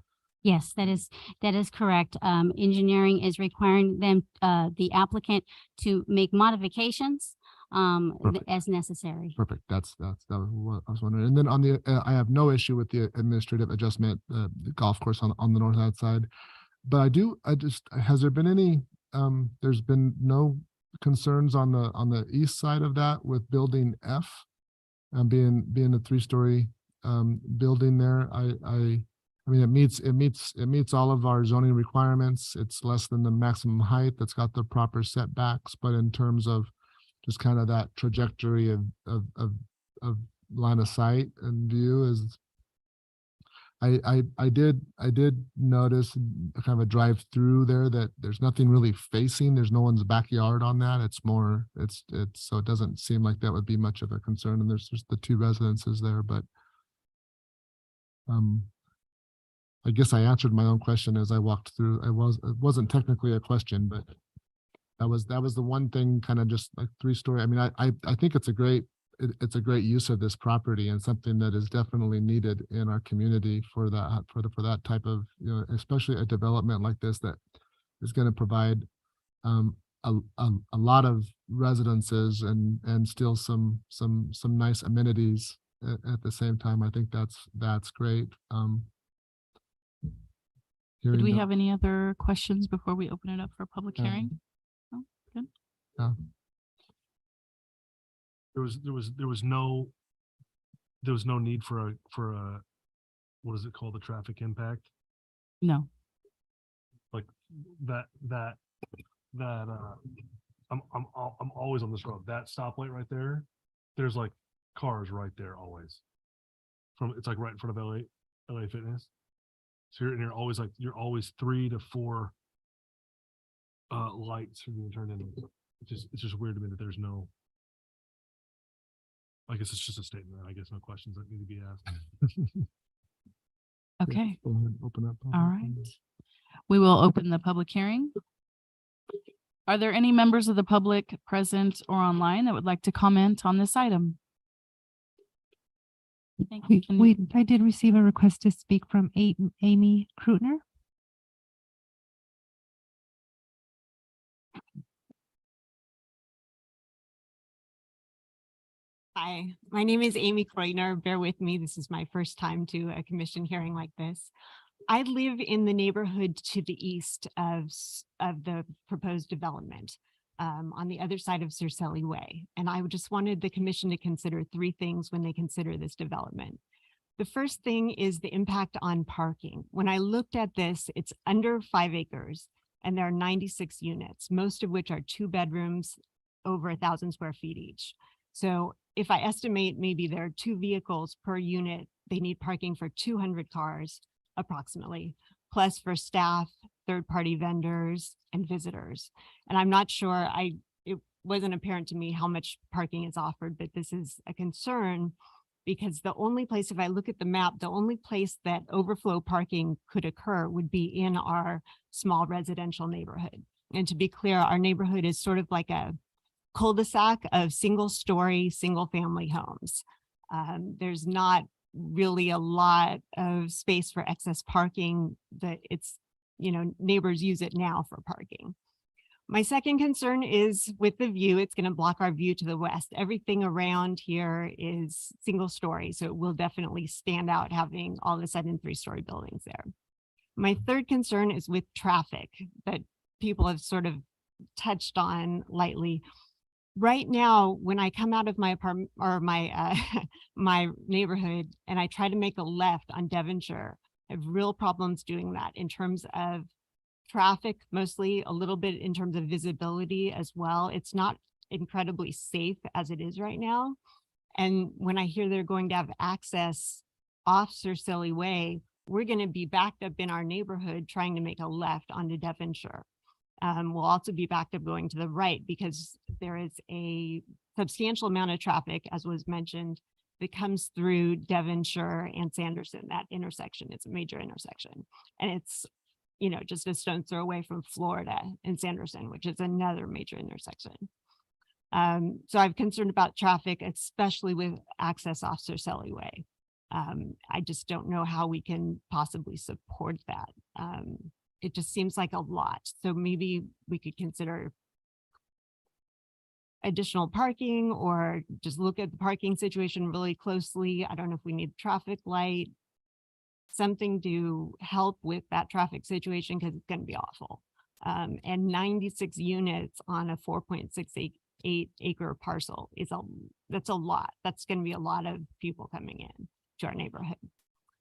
H: Yes, that is correct. Engineering is requiring them, the applicant to make modifications
C: Perfect.
H: as necessary.
C: Perfect. That was what I was wondering. And then on the, I have no issue with the administrative adjustment, the golf course on the north side. But has there been any, there's been no concerns on the east side of that with building F, being a 3-story building there. I mean, it meets all of our zoning requirements. It's less than the maximum height. That's got the proper setbacks, but in terms of just kind of that trajectory of line of sight and view is, I did notice kind of a drive through there that there's nothing really facing. There's no one's backyard on that. It's more, so it doesn't seem like that would be much of a concern. And there's just the 2 residences there, but I guess I answered my own question as I walked through. It wasn't technically a question, but that was the one thing, kind of just like 3-story. I mean, I think it's a great use of this property and something that is definitely needed in our community for that type of, especially a development like this that is going to provide a lot of residences and still some nice amenities at the same time. I think that's great.
A: Did we
C: Hearing
A: have any other questions before we open it up for a public
C: No.
A: hearing? No? Good.
C: no-
G: There was no need for a, what is it called? The traffic impact,
A: No.
G: like that, I'm always on this road. That stoplight right there, there's like cars right there always. It's like right in front of LA Fitness. So you're always 3 to 4 lights being turned in. It's just weird to me that there's no, I guess it's just a statement. I guess no questions that need to be asked.
A: Okay.
C: Go ahead, open up.
A: All right. We will open the public hearing. Are there any members of the public present or online that would like to comment on this item? Thank you. Can you-
D: I did receive a request to speak from Amy Krutner.
I: Hi, my name is Amy Kreutner. Bear with me. This is my first time to a commission hearing like this. I live in the neighborhood to the east of the proposed development on the other side of Cercelli Way. And I just wanted the commission to consider 3 things when they consider this development. The first thing is the impact on parking. When I looked at this, it's under 5 acres and there are 96 units, most of which are 2 bedrooms over 1,000 square feet each. So if I estimate maybe there are 2 vehicles per unit, they need parking for 200 cars approximately, plus for staff, third-party vendors, and visitors. And I'm not sure, it wasn't apparent to me how much parking is offered, but this is a concern because the only place, if I look at the map, the only place that overflow parking could occur would be in our small residential neighborhood. And to be clear, our neighborhood is sort of like a cul-de-sac of single-story, single-family homes. There's not really a lot of space for excess parking that it's, neighbors use it now for parking. My second concern is with the view, it's going to block our view to the west. Everything around here is single story, so it will definitely stand out having all of a sudden 3-story buildings there. My third concern is with traffic that people have sort of touched on lightly. Right now, when I come out of my apartment or my my neighborhood and I try to make a left on Devonshire, I have real problems doing that in terms of traffic, mostly a little bit in terms of visibility as well. It's not incredibly safe as it is right now. And when I hear they're going to have access off Sir Silly Way, we're going to be backed up in our neighborhood trying to make a left onto Devonshire. We'll also be backed up going to the right because there is a substantial amount of traffic, as was mentioned, that comes through Devonshire and Sanderson. That intersection, it's a major intersection. And it's, just a stone's throw away from Florida and Sanderson, which is another major intersection. So I'm concerned about traffic, especially with access off Sir Silly Way. I just don't know how we can possibly support that. It just seems like a lot. So maybe we could consider additional parking or just look at the parking situation really closely. I don't know if we need a traffic light, something to help with that traffic situation because it's going to be awful. And 96 units on a 4.68 acre parcel that's a lot. That's going to be a lot of people coming in to our neighborhood.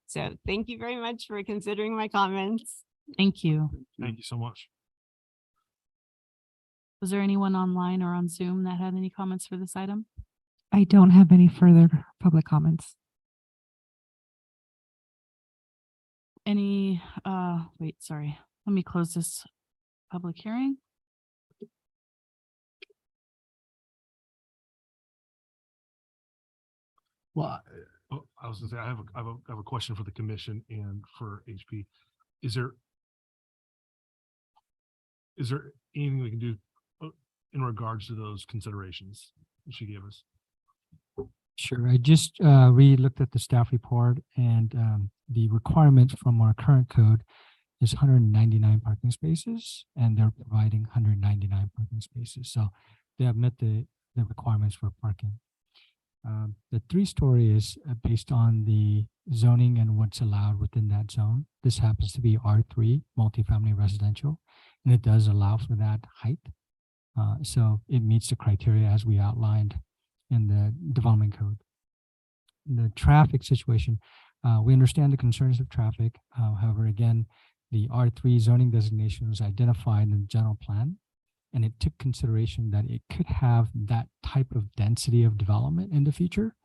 I: So thank you very much for considering my comments.
A: Thank you.
G: Thank you so much.
A: Was there anyone online or on Zoom that had any comments for this item?
D: I don't have any further public comments.
A: Wait, sorry. Let me close this public hearing.
G: Well, I was gonna say, I have a question for the commission and for HP. Is there anything we can do in regards to those considerations she gave us?
B: Sure. I just re-looked at the staff report and the requirement from our current code is 199 parking spaces, and they're providing 199 parking spaces. So they have met the requirements for parking. The 3-story is based on the zoning and what's allowed within that zone. This happens to be R3 multifamily residential, and it does allow for that height. So it meets the criteria as we outlined in the development code. The traffic situation, we understand the concerns of traffic. However, again, the R3 zoning designation was identified in the general plan, and it took consideration that it could have that type of density of development in the future.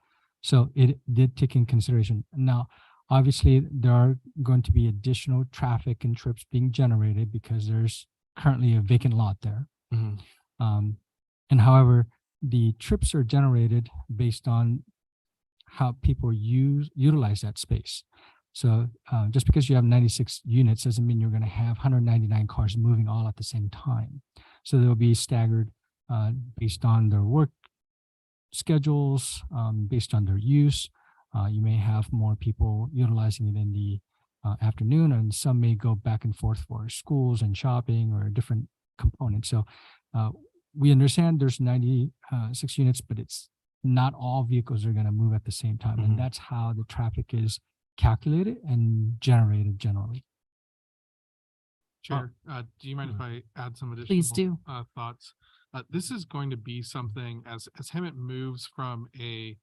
B: So it did take in consideration. Now, obviously, there are going to be additional traffic and trips being generated because there's currently a vacant lot there. And however, the trips are generated based on how people utilize that space. So just because you have 96 units doesn't mean you're going to have 199 cars moving all at the same time. So they'll be staggered based on their work schedules, based on their use. You may have more people utilizing it in the afternoon, and some may go back and forth for schools and shopping or different components. So we understand there's 96 units, but it's not all vehicles are going to move at the same time. And that's how the traffic is calculated and generated generally.
J: Chair, do you mind if I add some additional
A: Please do.
J: Thoughts? This is going to be something as Hemet moves from a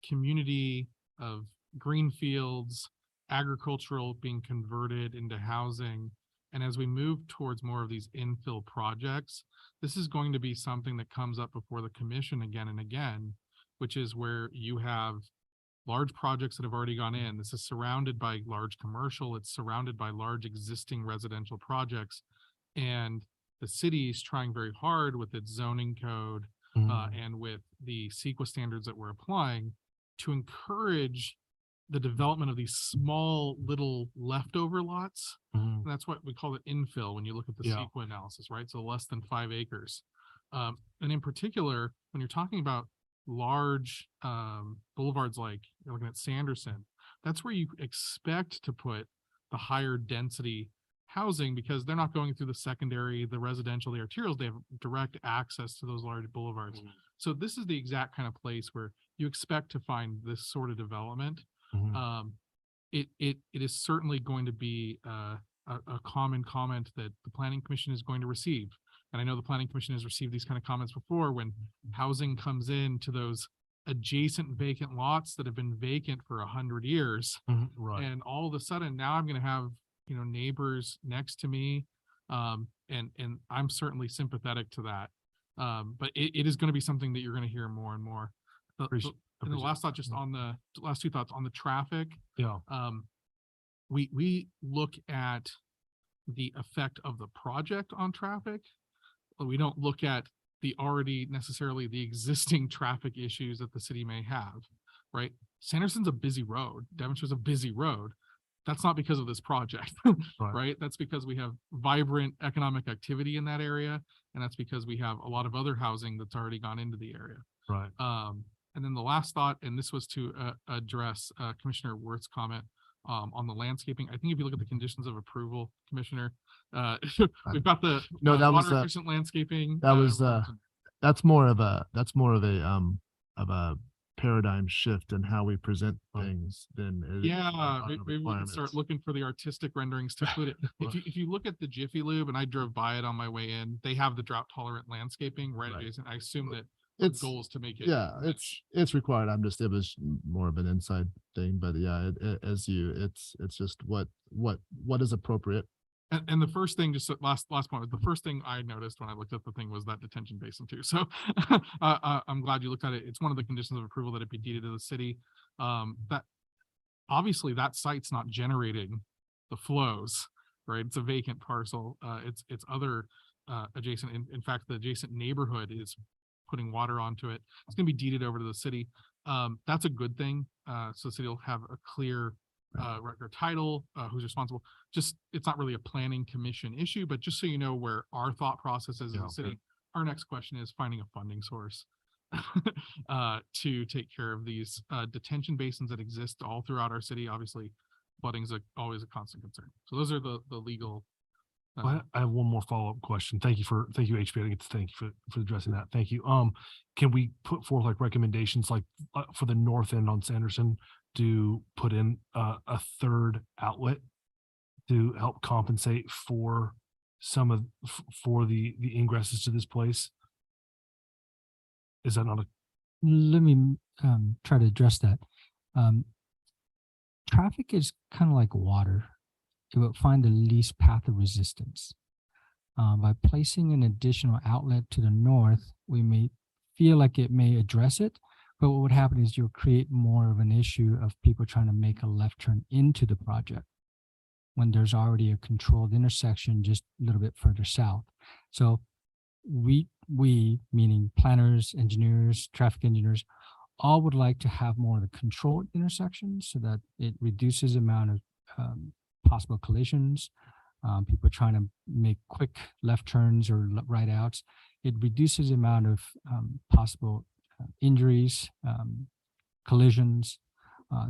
J: community of green fields, agricultural being converted into housing. And as we move towards more of these infill projects, this is going to be something that comes up before the commission again and again, which is where you have large projects that have already gone in. This is surrounded by large commercial, it's surrounded by large existing residential projects. And the city is trying very hard with its zoning code and with the CEQA standards that we're applying to encourage the development of these small little leftover lots. And that's what we call it infill when you look at the
G: Yeah.
J: CEQA analysis, right? So less than 5 acres. And in particular, when you're talking about large boulevards like you're looking at Sanderson, that's where you expect to put the higher density housing because they're not going through the secondary, the residential, the arterials. They have direct access to those large boulevards. So this is the exact kind of place where you expect to find this sort of development. It is certainly going to be a common comment that the Planning Commission is going to receive. And I know the Planning Commission has received these kind of comments before when housing comes in to those adjacent vacant lots that have been vacant for 100 years.
G: Right.
J: And all of a sudden now I'm going to have, neighbors next to me. And I'm certainly sympathetic to that. But it is going to be something that you're going to hear more and more. And the last thought, just on the last two thoughts on the traffic.
G: Yeah.
J: We look at the effect of the project on traffic. We don't look at the already necessarily the existing traffic issues that the city may have, right? Sanderson's a busy road. Devonshire's a busy road. That's not because of this project, right? That's because we have vibrant economic activity in that area. And that's because we have a lot of other housing that's already gone into the area.
G: Right.
J: And then the last thought, and this was to address Commissioner Wirth's comment on the landscaping. I think if you look at the conditions of approval, Commissioner, we've got the
K: No, that was
J: water efficient landscaping.
K: that was that's more of a paradigm shift in how we present things than it is
J: Yeah,
K: on the
J: maybe we can start
K: requirements.
J: looking for the artistic renderings to include it. If you look at the Jiffy Lube, and I drove by it on my way in, they have the drought tolerant landscaping right
K: Right.
J: adjacent. I assume that the
K: It's
J: goal is to make it.
K: yeah, it's required. It was more of an inside thing, but yeah, it's just what is appropriate.
J: And the first thing, just last point, the first thing I noticed when I looked at the thing was that detention basin too. So I'm glad you looked at it. It's one of the conditions of approval that it be deeded to the city. That obviously that site's not generating the flows, right? It's a vacant parcel. It's other adjacent. In fact, the adjacent neighborhood is putting water onto it. It's going to be deeded over to the city. That's a good thing. So the city will have a clear record title, who's responsible. Just, it's not really a planning commission issue, but just so you know where our thought process is in the city, our next question is finding a funding source to take care of these detention basins that exist all throughout our city. Obviously, flooding's always a constant concern. So those are the legal.
G: I have one more follow-up question. Thank you, HB. I get to thank you for addressing that. Thank you. Can we put forth like recommendations like for the north end on Sanderson to put in a third outlet to help compensate for some of for the ingresses to this place? Is that not a
B: Let me try to address that. Traffic is kind of like water. It will find the least path of resistance. By placing an additional outlet to the north, we may feel like it may address it, but what would happen is you'll create more of an issue of people trying to make a left turn into the project when there's already a controlled intersection just a little bit further south. So we meaning planners, engineers, traffic engineers, all would like to have more of the controlled intersections so that it reduces the amount of possible collisions, people trying to make quick left turns or right outs. It reduces the amount of possible injuries, collisions,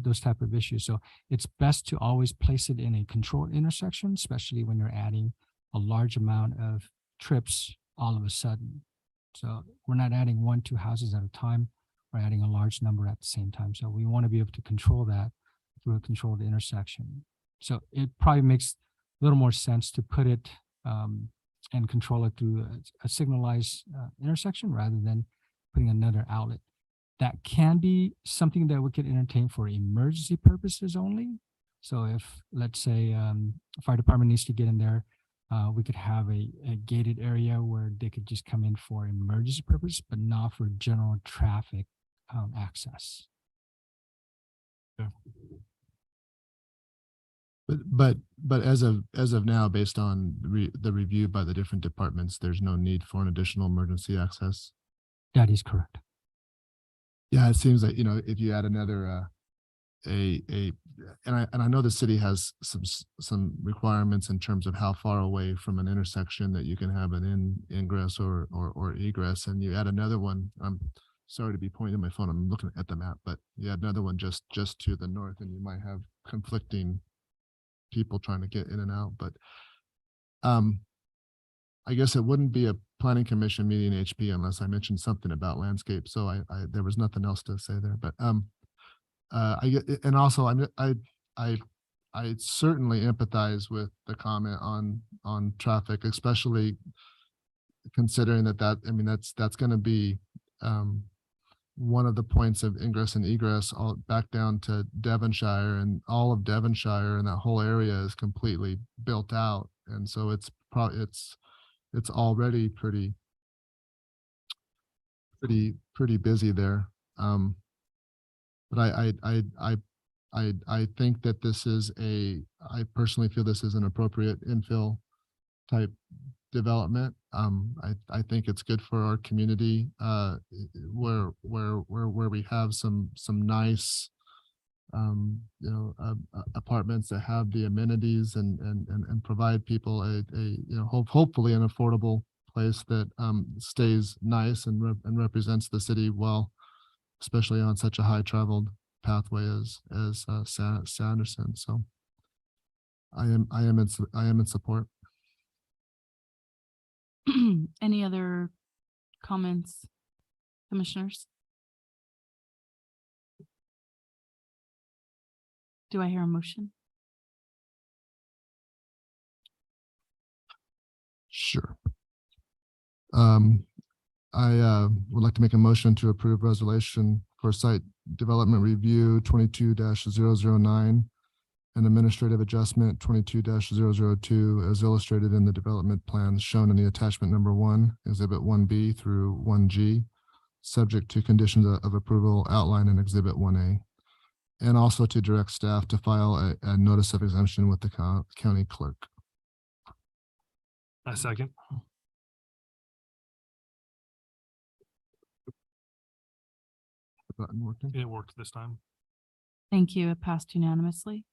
B: those type of issues. So it's best to always place it in a controlled intersection, especially when you're adding a large amount of trips all of a sudden. So we're not adding 1-2 houses at a time. We're adding a large number at the same time. So we want to be able to control that through a controlled intersection. So it probably makes a little more sense to put it and control it through a signalized intersection rather than putting another outlet. that can be something that we could entertain for emergency purposes only. So if, let's say, fire department needs to get in there, we could have a gated area where they could just come in for emergency purpose, but not for general traffic access.
K: But as of now, based on the review by the different departments, there's no need for an additional emergency access.
B: That is correct.
K: Yeah, it seems like, if you add another, and I know the city has some requirements in terms of how far away from an intersection that you can have an ingress or egress, and you add another one. I'm sorry to be pointing at my phone. I'm looking at the map, but you add another one just to the north, and you might have conflicting people trying to get in and out. But I guess it wouldn't be a planning commission meeting HP unless I mentioned something about landscape. So I there was nothing else to say there. But I get, and also I certainly empathize with the comment on traffic, especially considering that's going to be one of the points of ingress and egress all back down to Devonshire, and all of Devonshire and that whole area is completely built out. And so it's already pretty busy there. But I think that I personally feel this is an appropriate infill type development. I think it's good for our community, where we have some nice apartments that have the amenities and provide people hopefully an affordable place that stays nice and represents the city well, especially on such a high traveled pathway as Sanderson. So I am in support.
A: Any other comments, commissioners? Do I hear a motion?
K: Sure. I would like to make a motion to approve resolution for site development review 22-009 and administrative adjustment 22-002 as illustrated in the development plans shown in the attachment number 1, exhibit 1B through 1G, subject to conditions of approval outlined in exhibit 1A. And also to direct staff to file a notice of exemption with the county clerk.
G: A second.
K: Button working?
G: It worked this time.
A: Thank you. It passed unanimously.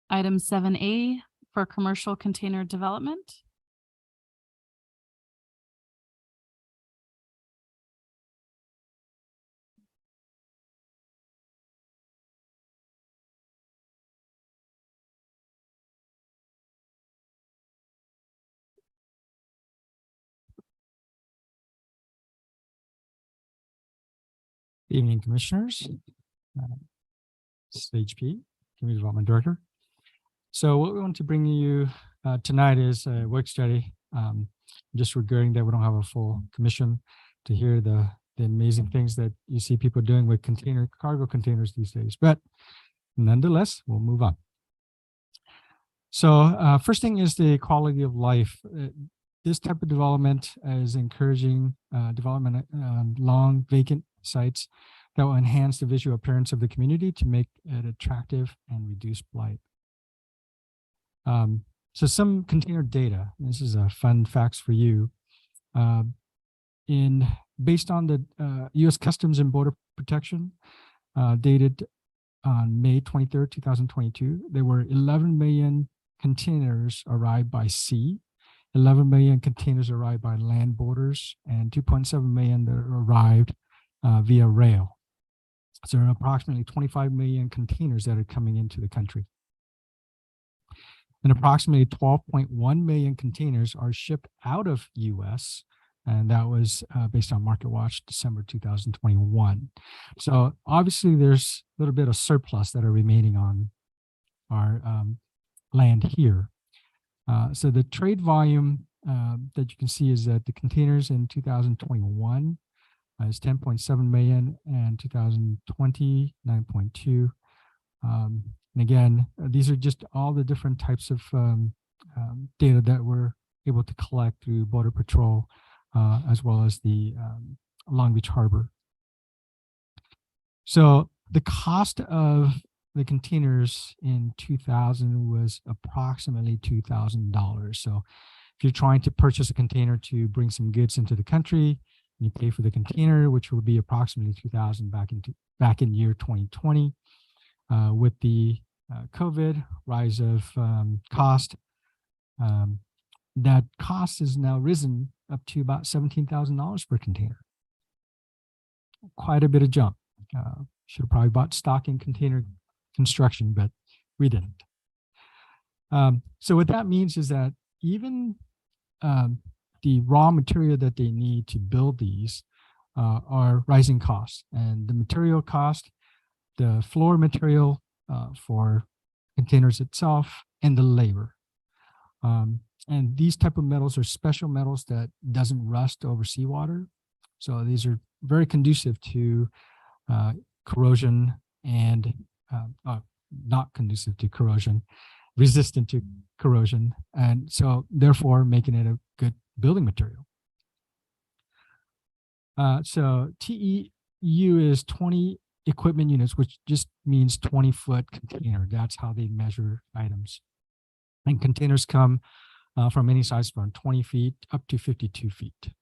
A: Item 7A for commercial container development.
B: Evening, commissioners. This is HP, Community Development Director. So what we want to bring you tonight is a work study, just regarding that we don't have a full commission to hear the amazing things that you see people doing with cargo containers these days. But nonetheless, we'll move on. So first thing is the quality of life. This type of development is encouraging development on long vacant sites that will enhance the visual appearance of the community to make it attractive and reduce blight. So some container data. This is a fun facts for you. Based on the U.S. Customs and Border Protection, dated on May 23rd, 2022, there were 11 million containers arrived by sea, 11 million containers arrived by land borders, and 2.7 million that arrived via rail. So there are approximately 25 million containers that are coming into the country. And approximately 12.1 million containers are shipped out of U.S., and that was based on MarketWatch, December 2021. So obviously there's a little bit of surplus that are remaining on our land here. So the trade volume that you can see is that the containers in 2021 is 10.7 million and 2020, 9.2. And again, these are just all the different types of data that we're able to collect through Border Patrol, as well as the Long Beach Harbor. So the cost of the containers in 2000 was approximately $2,000. So if you're trying to purchase a container to bring some goods into the country, you pay for the container, which will be approximately $2,000 back in year 2020. With the COVID rise of cost, that cost has now risen up to about $17,000 per container. Quite a bit of jump. Should have probably bought stock in container construction, but we didn't. So what that means is that even the raw material that they need to build these are rising costs, and the material cost, the floor material for containers itself, and the labor. And these type of metals are special metals that doesn't rust over seawater. So these are very conducive to corrosion and not conducive to corrosion, resistant to corrosion. And so therefore making it a good building material. So TEU is 20 equipment units, which just means 20-foot container. That's how they measure items. And containers come from any size from 20 feet up to 52 feet.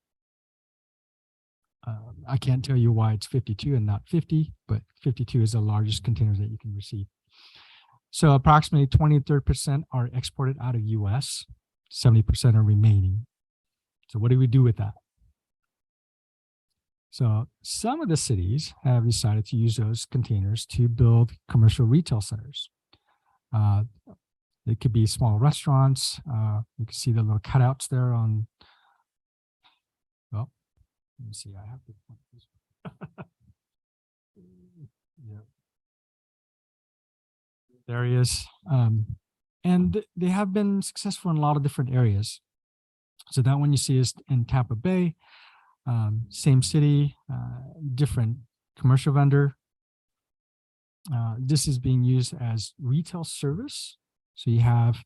B: I can't tell you why it's 52 and not 50, but 52 is the largest containers that you can receive. So approximately 20 to 30% are exported out of US, 70% are remaining. So what do we do with that? So some of the cities have decided to use those containers to build commercial retail centers. They could be small restaurants. You can see the little cutouts there on, well, let me see, I have to point this one. Yeah. There he is. And they have been successful in a lot of different areas. So that one you see is in Tampa Bay, same city, different commercial vendor. This is being used as retail service. So you have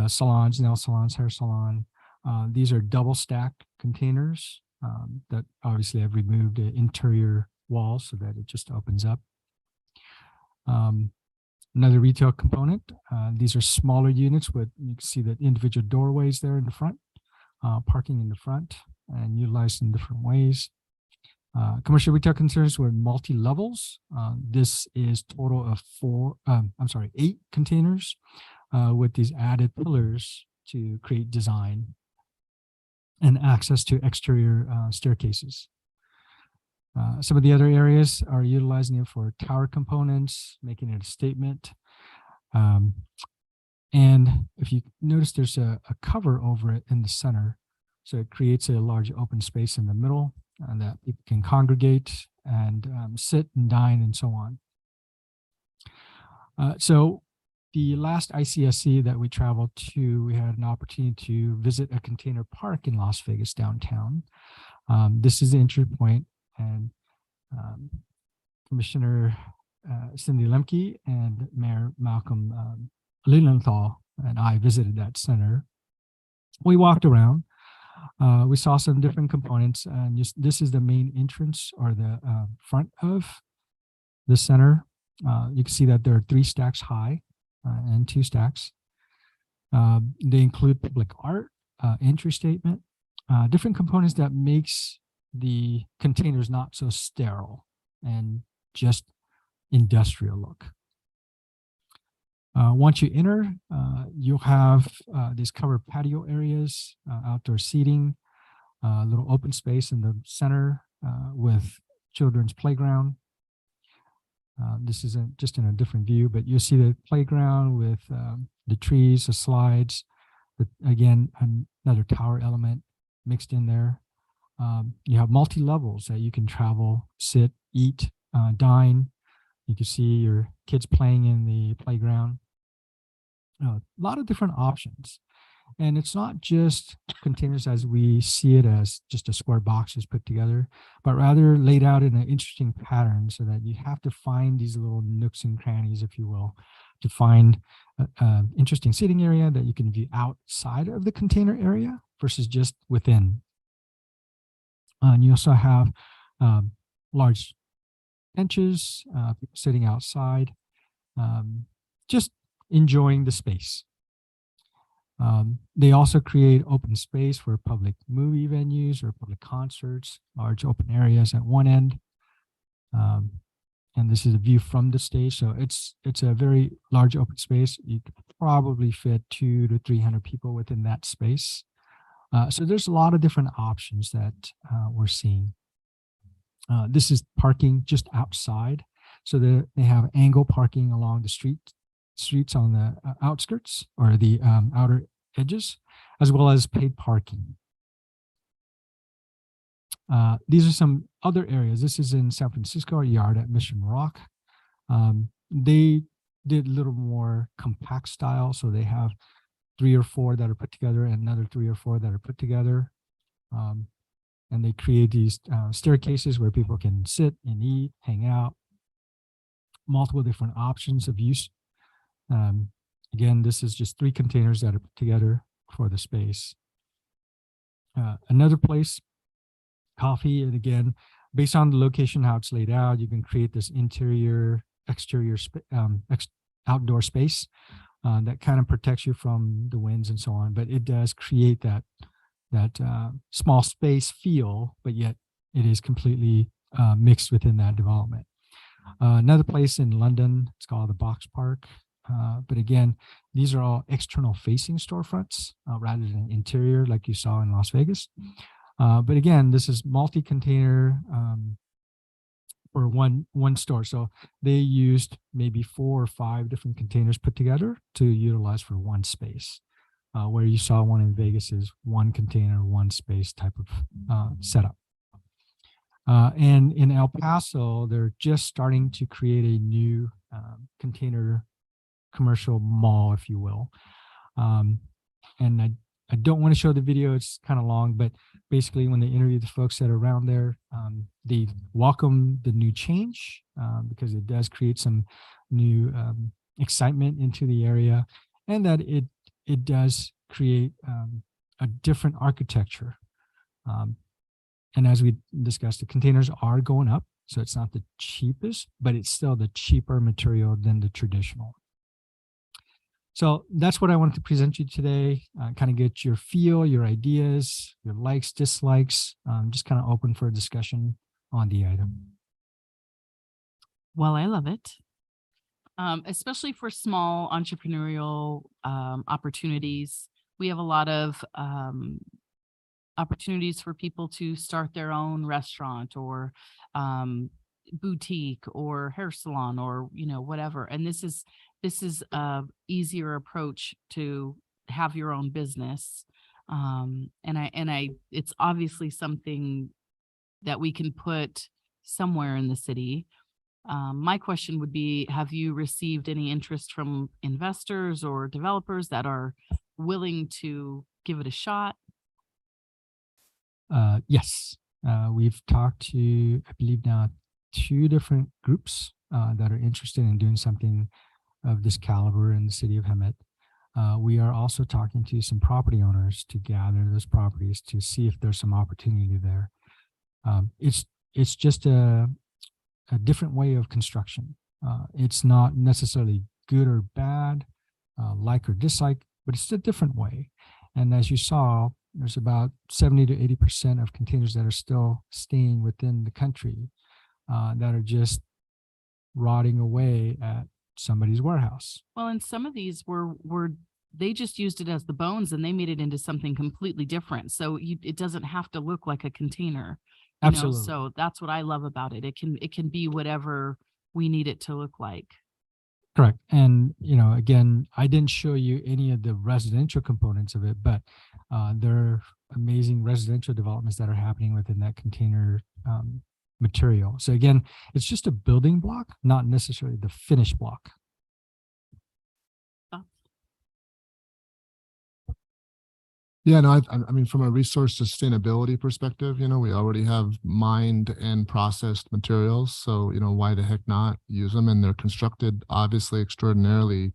B: salons, nail salons, hair salon. These are double stacked containers that obviously have removed the interior wall so that it just opens up. Another retail component. These are smaller units with, you can see the individual doorways there in the front, parking in the front and utilized in different ways. Commercial retail containers with multi-levels. This is total of 8 containers with these added pillars to create design and access to exterior staircases. Some of the other areas are utilizing it for tower components, making it a statement. And if you notice, there's a cover over it in the center. So it creates a large open space in the middle that people can congregate and sit and dine and so on. So the last ICSC that we traveled to, we had an opportunity to visit a container park in Las Vegas downtown. This is the entry point, and Commissioner Cindy Lemke and Mayor Malcolm Lilienthal and I visited that center. We walked around. We saw some different components, and this is the main entrance or the front of the center. You can see that there are 3 stacks high and 2 stacks. They include public art, entry statement, different components that makes the containers not so sterile and just industrial look. Once you enter, you'll have these covered patio areas, outdoor seating, a little open space in the center with children's playground. This isn't just in a different view, but you'll see the playground with the trees, the slides, again, another tower element mixed in there. You have multi-levels that you can travel, sit, eat, dine. You can see your kids playing in the playground. A lot of different options. And it's not just containers as we see it as just a square boxes put together, but rather laid out in an interesting pattern so that you have to find these little nooks and crannies, if you will, to find an interesting seating area that you can view outside of the container area versus just within. And you also have large benches, people sitting outside, just enjoying the space. They also create open space for public movie venues or public concerts, large open areas at one end. And this is a view from the stage. So it's a very large open space. You could probably fit 200 to 300 people within that space. So there's a lot of different options that we're seeing. This is parking just outside. So they have angle parking along the streets on the outskirts or the outer edges, as well as paid parking. These are some other areas. This is in San Francisco, a yard at Mission Rock. They did a little more compact style. So they have 3 or 4 that are put together and another 3 or 4 that are put together. And they create these staircases where people can sit and eat, hang out, multiple different options of use. Again, this is just 3 containers that are put together for the space. Another place, coffee, and again, based on the location, how it's laid out, you can create this interior, exterior, outdoor space that kind of protects you from the winds and so on. But it does create that small space feel, but yet it is completely mixed within that development. Another place in London, it's called the Box Park. But again, these are all external facing storefronts rather than interior like you saw in Las Vegas. But again, this is multi-container for one store. So they used maybe 4 or 5 different containers put together to utilize for one space. Where you saw one in Vegas is 1 container, 1 space type of setup. And in El Paso, they're just starting to create a new container commercial mall, if you will. And I don't want to show the video, it's kind of long, but basically when they interview the folks that are around there, they welcome the new change because it does create some new excitement into the area, and that it does create a different architecture. And as we discussed, the containers are going up, so it's not the cheapest, but it's still the cheaper material than the traditional. So that's what I wanted to present you today, kind of get your feel, your ideas, your likes, dislikes, just kind of open for a discussion on the item.
A: Well, I love it. Especially for small entrepreneurial opportunities. We have a lot of opportunities for people to start their own restaurant or boutique or hair salon or, whatever. And this is a easier approach to have your own business. And it's obviously something that we can put somewhere in the city. My question would be, have you received any interest from investors or developers that are willing to give it a shot?
B: Yes, we've talked to, I believe now, 2 different groups that are interested in doing something of this caliber in the city of Hemet. We are also talking to some property owners to gather those properties to see if there's some opportunity there. It's just a different way of construction. It's not necessarily good or bad, like or dislike, but it's a different way. And as you saw, there's about 70 to 80% of containers that are still staying within the country that are just rotting away at somebody's warehouse.
A: Well, and some of these were they just used it as the bones and they made it into something completely different. So it doesn't have to look like a container.
B: Absolutely.
A: So that's what I love about it. It can be whatever we need it to look like.
B: Correct. And, again, I didn't show you any of the residential components of it, but there are amazing residential developments that are happening within that container material. So again, it's just a building block, not necessarily the finished block.
K: Yeah, no, I mean, from a resource sustainability perspective, we already have mined and processed materials. So, why the heck not use them? And they're constructed obviously extraordinarily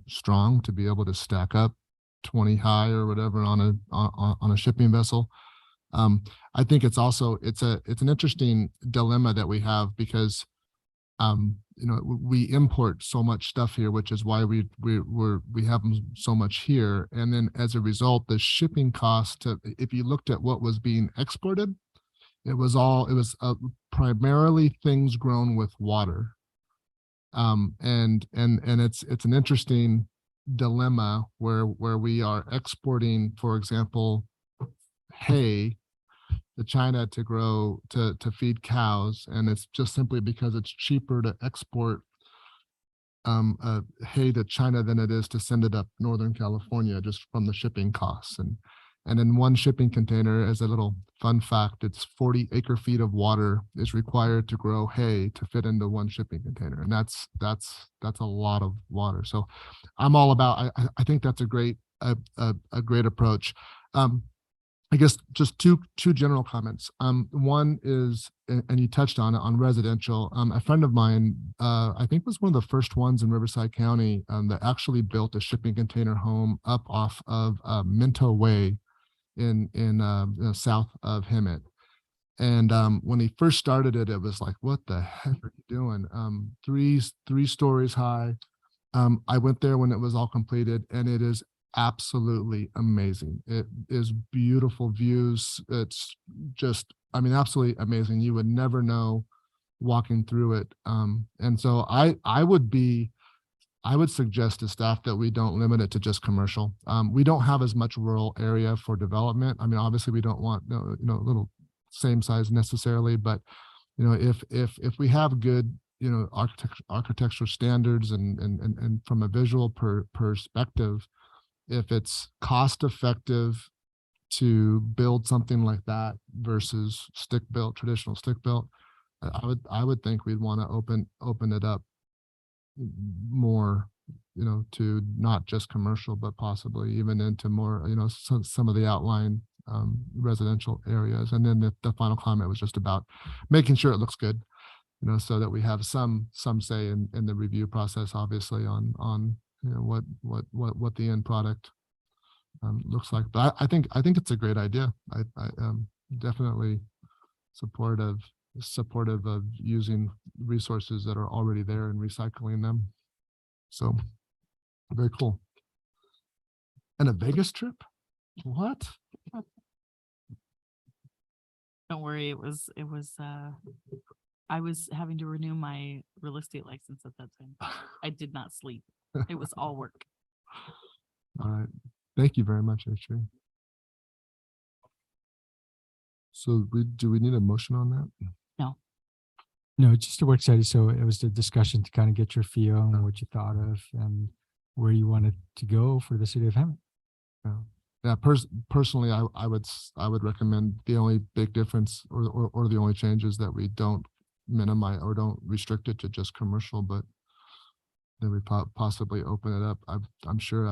K: strong to be able to stack up 20 high or whatever on a shipping vessel. I think it's also, it's an interesting dilemma that we have because we import so much stuff here, which is why we have them so much here. And then as a result, the shipping cost if you looked at what was being exported, it was primarily things grown with water. And it's an interesting dilemma where we are exporting, for example, hay to China to grow to feed cows, and it's just simply because it's cheaper to export hay to China than it is to send it up Northern California, just from the shipping costs. And in one shipping container, as a little fun fact, it's 40 acre feet of water is required to grow hay to fit into one shipping container, and that's a lot of water. So I'm all about. I think that's a great approach. I guess just two general comments. One is, and you touched on it, on residential. A friend of mine, I think was one of the first ones in Riverside County that actually built a shipping container home up off of Minto Way in south of Hemet. And when he first started it, it was like, what the heck are you doing? Three stories high. I went there when it was all completed, and it is absolutely amazing. It is beautiful views. It's just, absolutely amazing. You would never know walking through it. And so I would suggest to staff that we don't limit it to just commercial. We don't have as much rural area for development. Obviously we don't want little same size necessarily, but if we have good architectural standards and from a visual perspective, if it's cost effective to build something like that versus traditional stick built, I would think we'd want to open it up more, to not just commercial, but possibly even into more, some of the outlying residential areas. And then the final comment was just about making sure it looks good, so that we have some say in the review process, obviously on what the end product looks like. But I think it's a great idea. I definitely supportive of using resources that are already there and recycling them. So very cool. And a Vegas trip? What?
A: Don't worry, it was I was having to renew my real estate license at that time. I did not sleep. It was all work.
K: All right. Thank you very much, Ashley. So do we need a motion on that?
B: No, just a work study. So it was the discussion to kind of get your feel and what you thought of and where you wanted to go for the city of Hemet.
K: Yeah. Personally, I would recommend the only big difference or the only change is that we don't minimize or don't restrict it to just commercial, but that we possibly open it up. I'm sure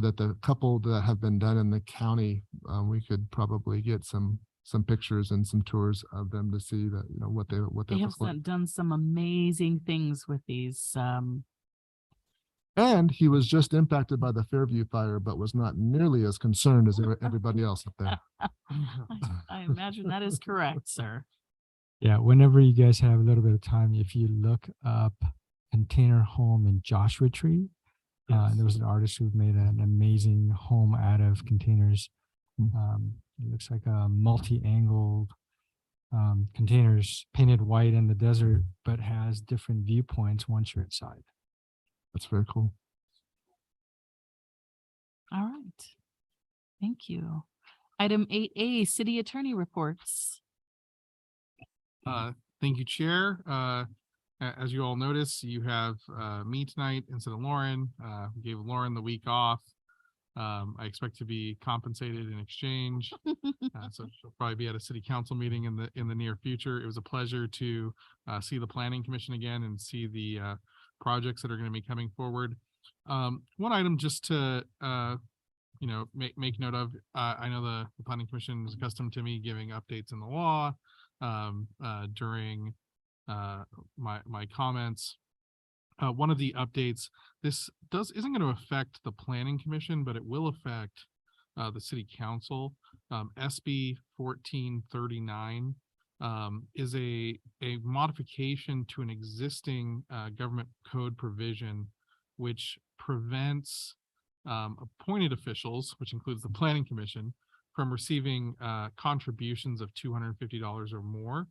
K: that the couple that have been done in the county, we could probably get some pictures and some tours of them to see that, what they
A: have
K: look like.
A: done some amazing things with these.
K: And he was just impacted by the Fairview fire, but was not nearly as concerned as everybody else up there.
A: I imagine that is correct, sir.
B: Yeah, whenever you guys have a little bit of time, if you look up container home in Joshua Tree, there was an artist who made an amazing home out of containers. It looks like a multi-angled containers painted white in the desert, but has different viewpoints once you're inside.
K: That's very cool.
A: All right. Thank you. Item 8A, city attorney reports.
J: Thank you, Chair. As you all notice, you have me tonight instead of Lauren. We gave Lauren the week off. I expect to be compensated in exchange. So she'll probably be at a city council meeting in the near future. It was a pleasure to see the planning commission again and see the projects that are going to be coming forward. One item just to make note of. I know the planning commission is accustomed to me giving updates in the law during my comments. One of the updates, this isn't going to affect the planning commission, but it will affect the city council. SB 1439 is a modification to an existing government code provision, which prevents appointed officials, which includes the planning commission, from receiving contributions of $250 or more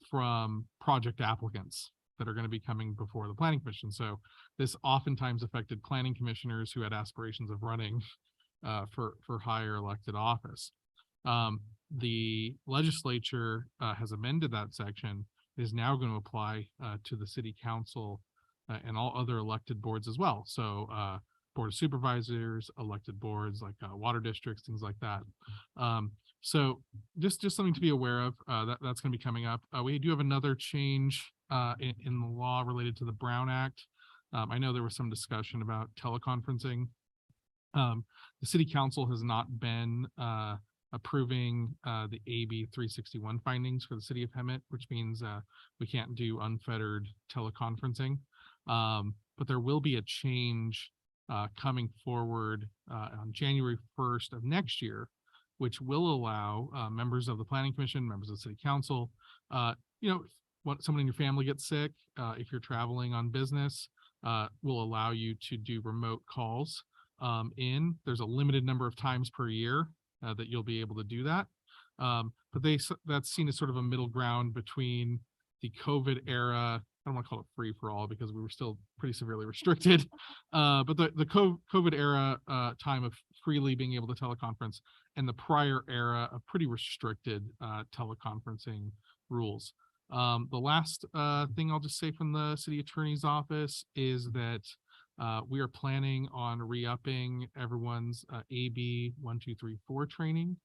J: from project applicants that are going to be coming before the planning commission. So this oftentimes affected planning commissioners who had aspirations of running for higher elected office. The legislature has amended that section. It is now going to apply to the city council and all other elected boards as well. So board of supervisors, elected boards like water districts, things like that. So just something to be aware of. That's going to be coming up. We do have another change in the law related to the Brown Act. I know there was some discussion about teleconferencing. The city council has not been approving the AB 361 findings for the city of Hemet, which means we can't do unfettered teleconferencing. But there will be a change coming forward on January 1st of next year, which will allow members of the planning commission, members of the city council, when someone in your family gets sick, if you're traveling on business, will allow you to do remote calls there's a limited number of times per year that you'll be able to do that. But that's seen as sort of a middle ground between the COVID era. I don't want to call it free for all because we were still pretty severely restricted. But the COVID era time of freely being able to teleconference and the prior era of pretty restricted teleconferencing rules. The last thing I'll just say from the city attorney's office is that we are planning on re-upping everyone's AB 1234 training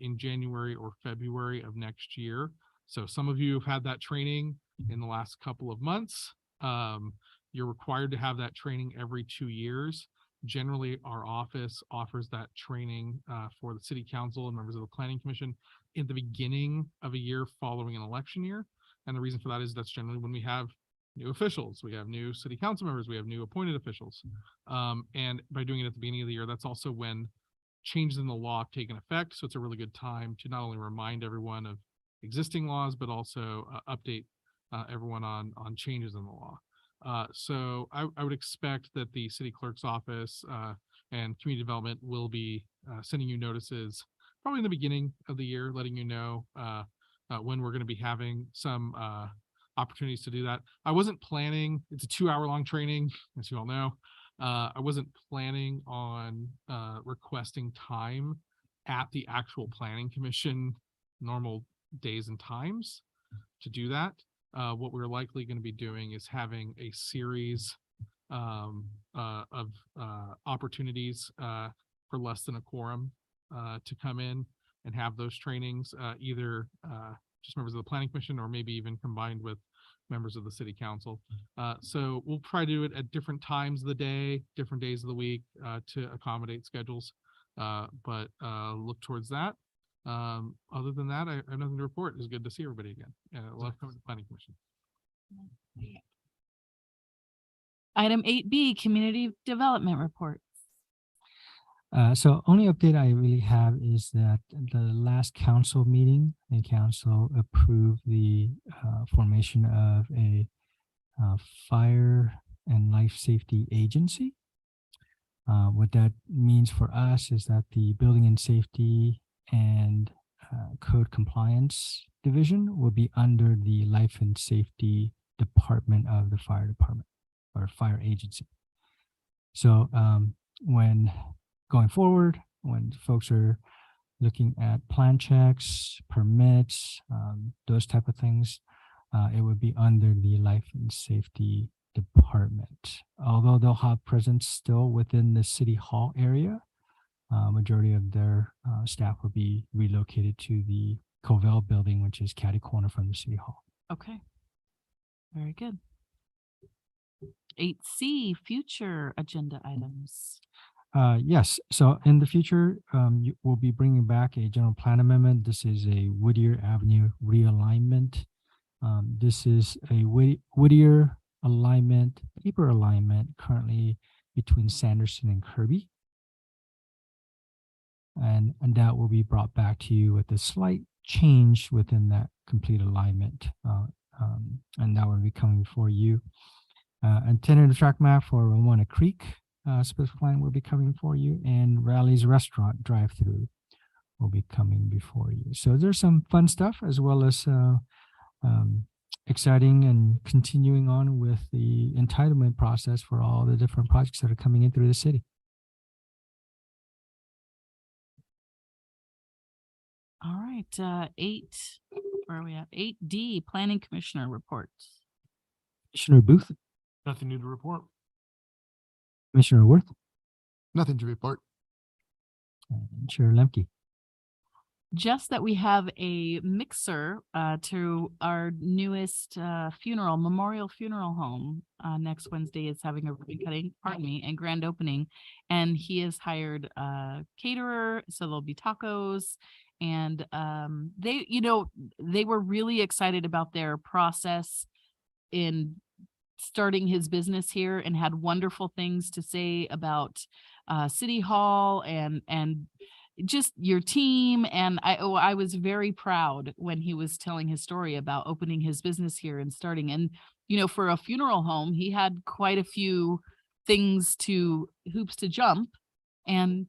J: in January or February of next year. So some of you have had that training in the last couple of months. You're required to have that training every 2 years. Generally, our office offers that training for the city council and members of the planning commission in the beginning of a year following an election year. And the reason for that is that's generally when we have new officials, we have new city council members, we have new appointed officials. And by doing it at the beginning of the year, that's also when changes in the law have taken effect. So it's a really good time to not only remind everyone of existing laws, but also update everyone on changes in the law. So I would expect that the city clerk's office and community development will be sending you notices probably in the beginning of the year, letting you know when we're going to be having some opportunities to do that. I wasn't planning, it's a 2-hour-long training, as you all know. I wasn't planning on requesting time at the actual planning commission normal days and times to do that. What we're likely going to be doing is having a series of opportunities for less than a quorum to come in and have those trainings, either just members of the planning commission or maybe even combined with members of the city council. So we'll try to do it at different times of the day, different days of the week to accommodate schedules, but look towards that. Other than that, I have nothing to report. It's good to see everybody again. Love coming to the planning commission.
A: Item 8B, community development report.
B: So only update I really have is that the last council meeting, the council approved the formation of a fire and life safety agency. What that means for us is that the building and safety and code compliance division will be under the life and safety department of the fire department or fire agency. So when going forward, when folks are looking at plan checks, permits, those type of things, it would be under the life and safety department. Although they'll have presence still within the city hall area, majority of their staff will be relocated to the Covell building, which is catty corner from the city hall.
A: Okay. Very good. 8C, future agenda items.
B: Yes, so in the future, we'll be bringing back a general plan amendment. This is a Whittier Avenue realignment. This is a Whittier alignment, paper alignment currently between Sanderson and Kirby. And that will be brought back to you with a slight change within that complete alignment. And that will be coming before you. And tentative track map for Ramona Creek specific line will be coming for you, and Rally's Restaurant drive-through will be coming before you. So there's some fun stuff, as well as exciting and continuing on with the entitlement process for all the different projects that are coming in through the city.
A: All right, where are we at? 8D, Planning Commissioner reports.
B: Commissioner Booth,
G: Nothing new to report.
B: Commissioner Worth,
K: Nothing to report.
B: and Chair Lemke.
A: Just that we have a mixer to our newest memorial funeral home. Next Wednesday is having a ribbon cutting, and grand opening. And he has hired a caterer, so there'll be tacos. And they were really excited about their process in starting his business here, and had wonderful things to say about City Hall and just your team. And I was very proud when he was telling his story about opening his business here and starting. And, for a funeral home, he had quite a few hoops to jump. And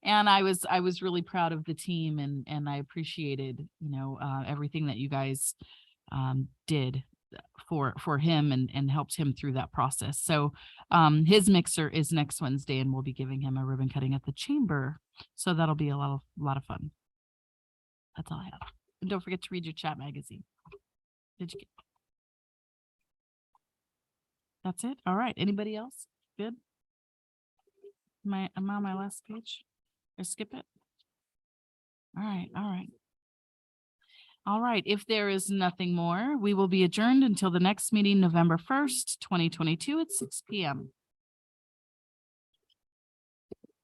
A: and I was really proud of the team, and I appreciated, everything that you guys did for him and helped him through that process. So his mixer is next Wednesday, and we'll be giving him a ribbon cutting at the chamber. So that'll be a lot of fun. That's all I have. And don't forget to read your chat magazine. Did you get? That's it. All right. Anybody else? Good. Am I on my last page? Or skip it? All right. All right. All right, if there is nothing more, we will be adjourned until the next meeting, November 1st, 2022 at 6 p.m.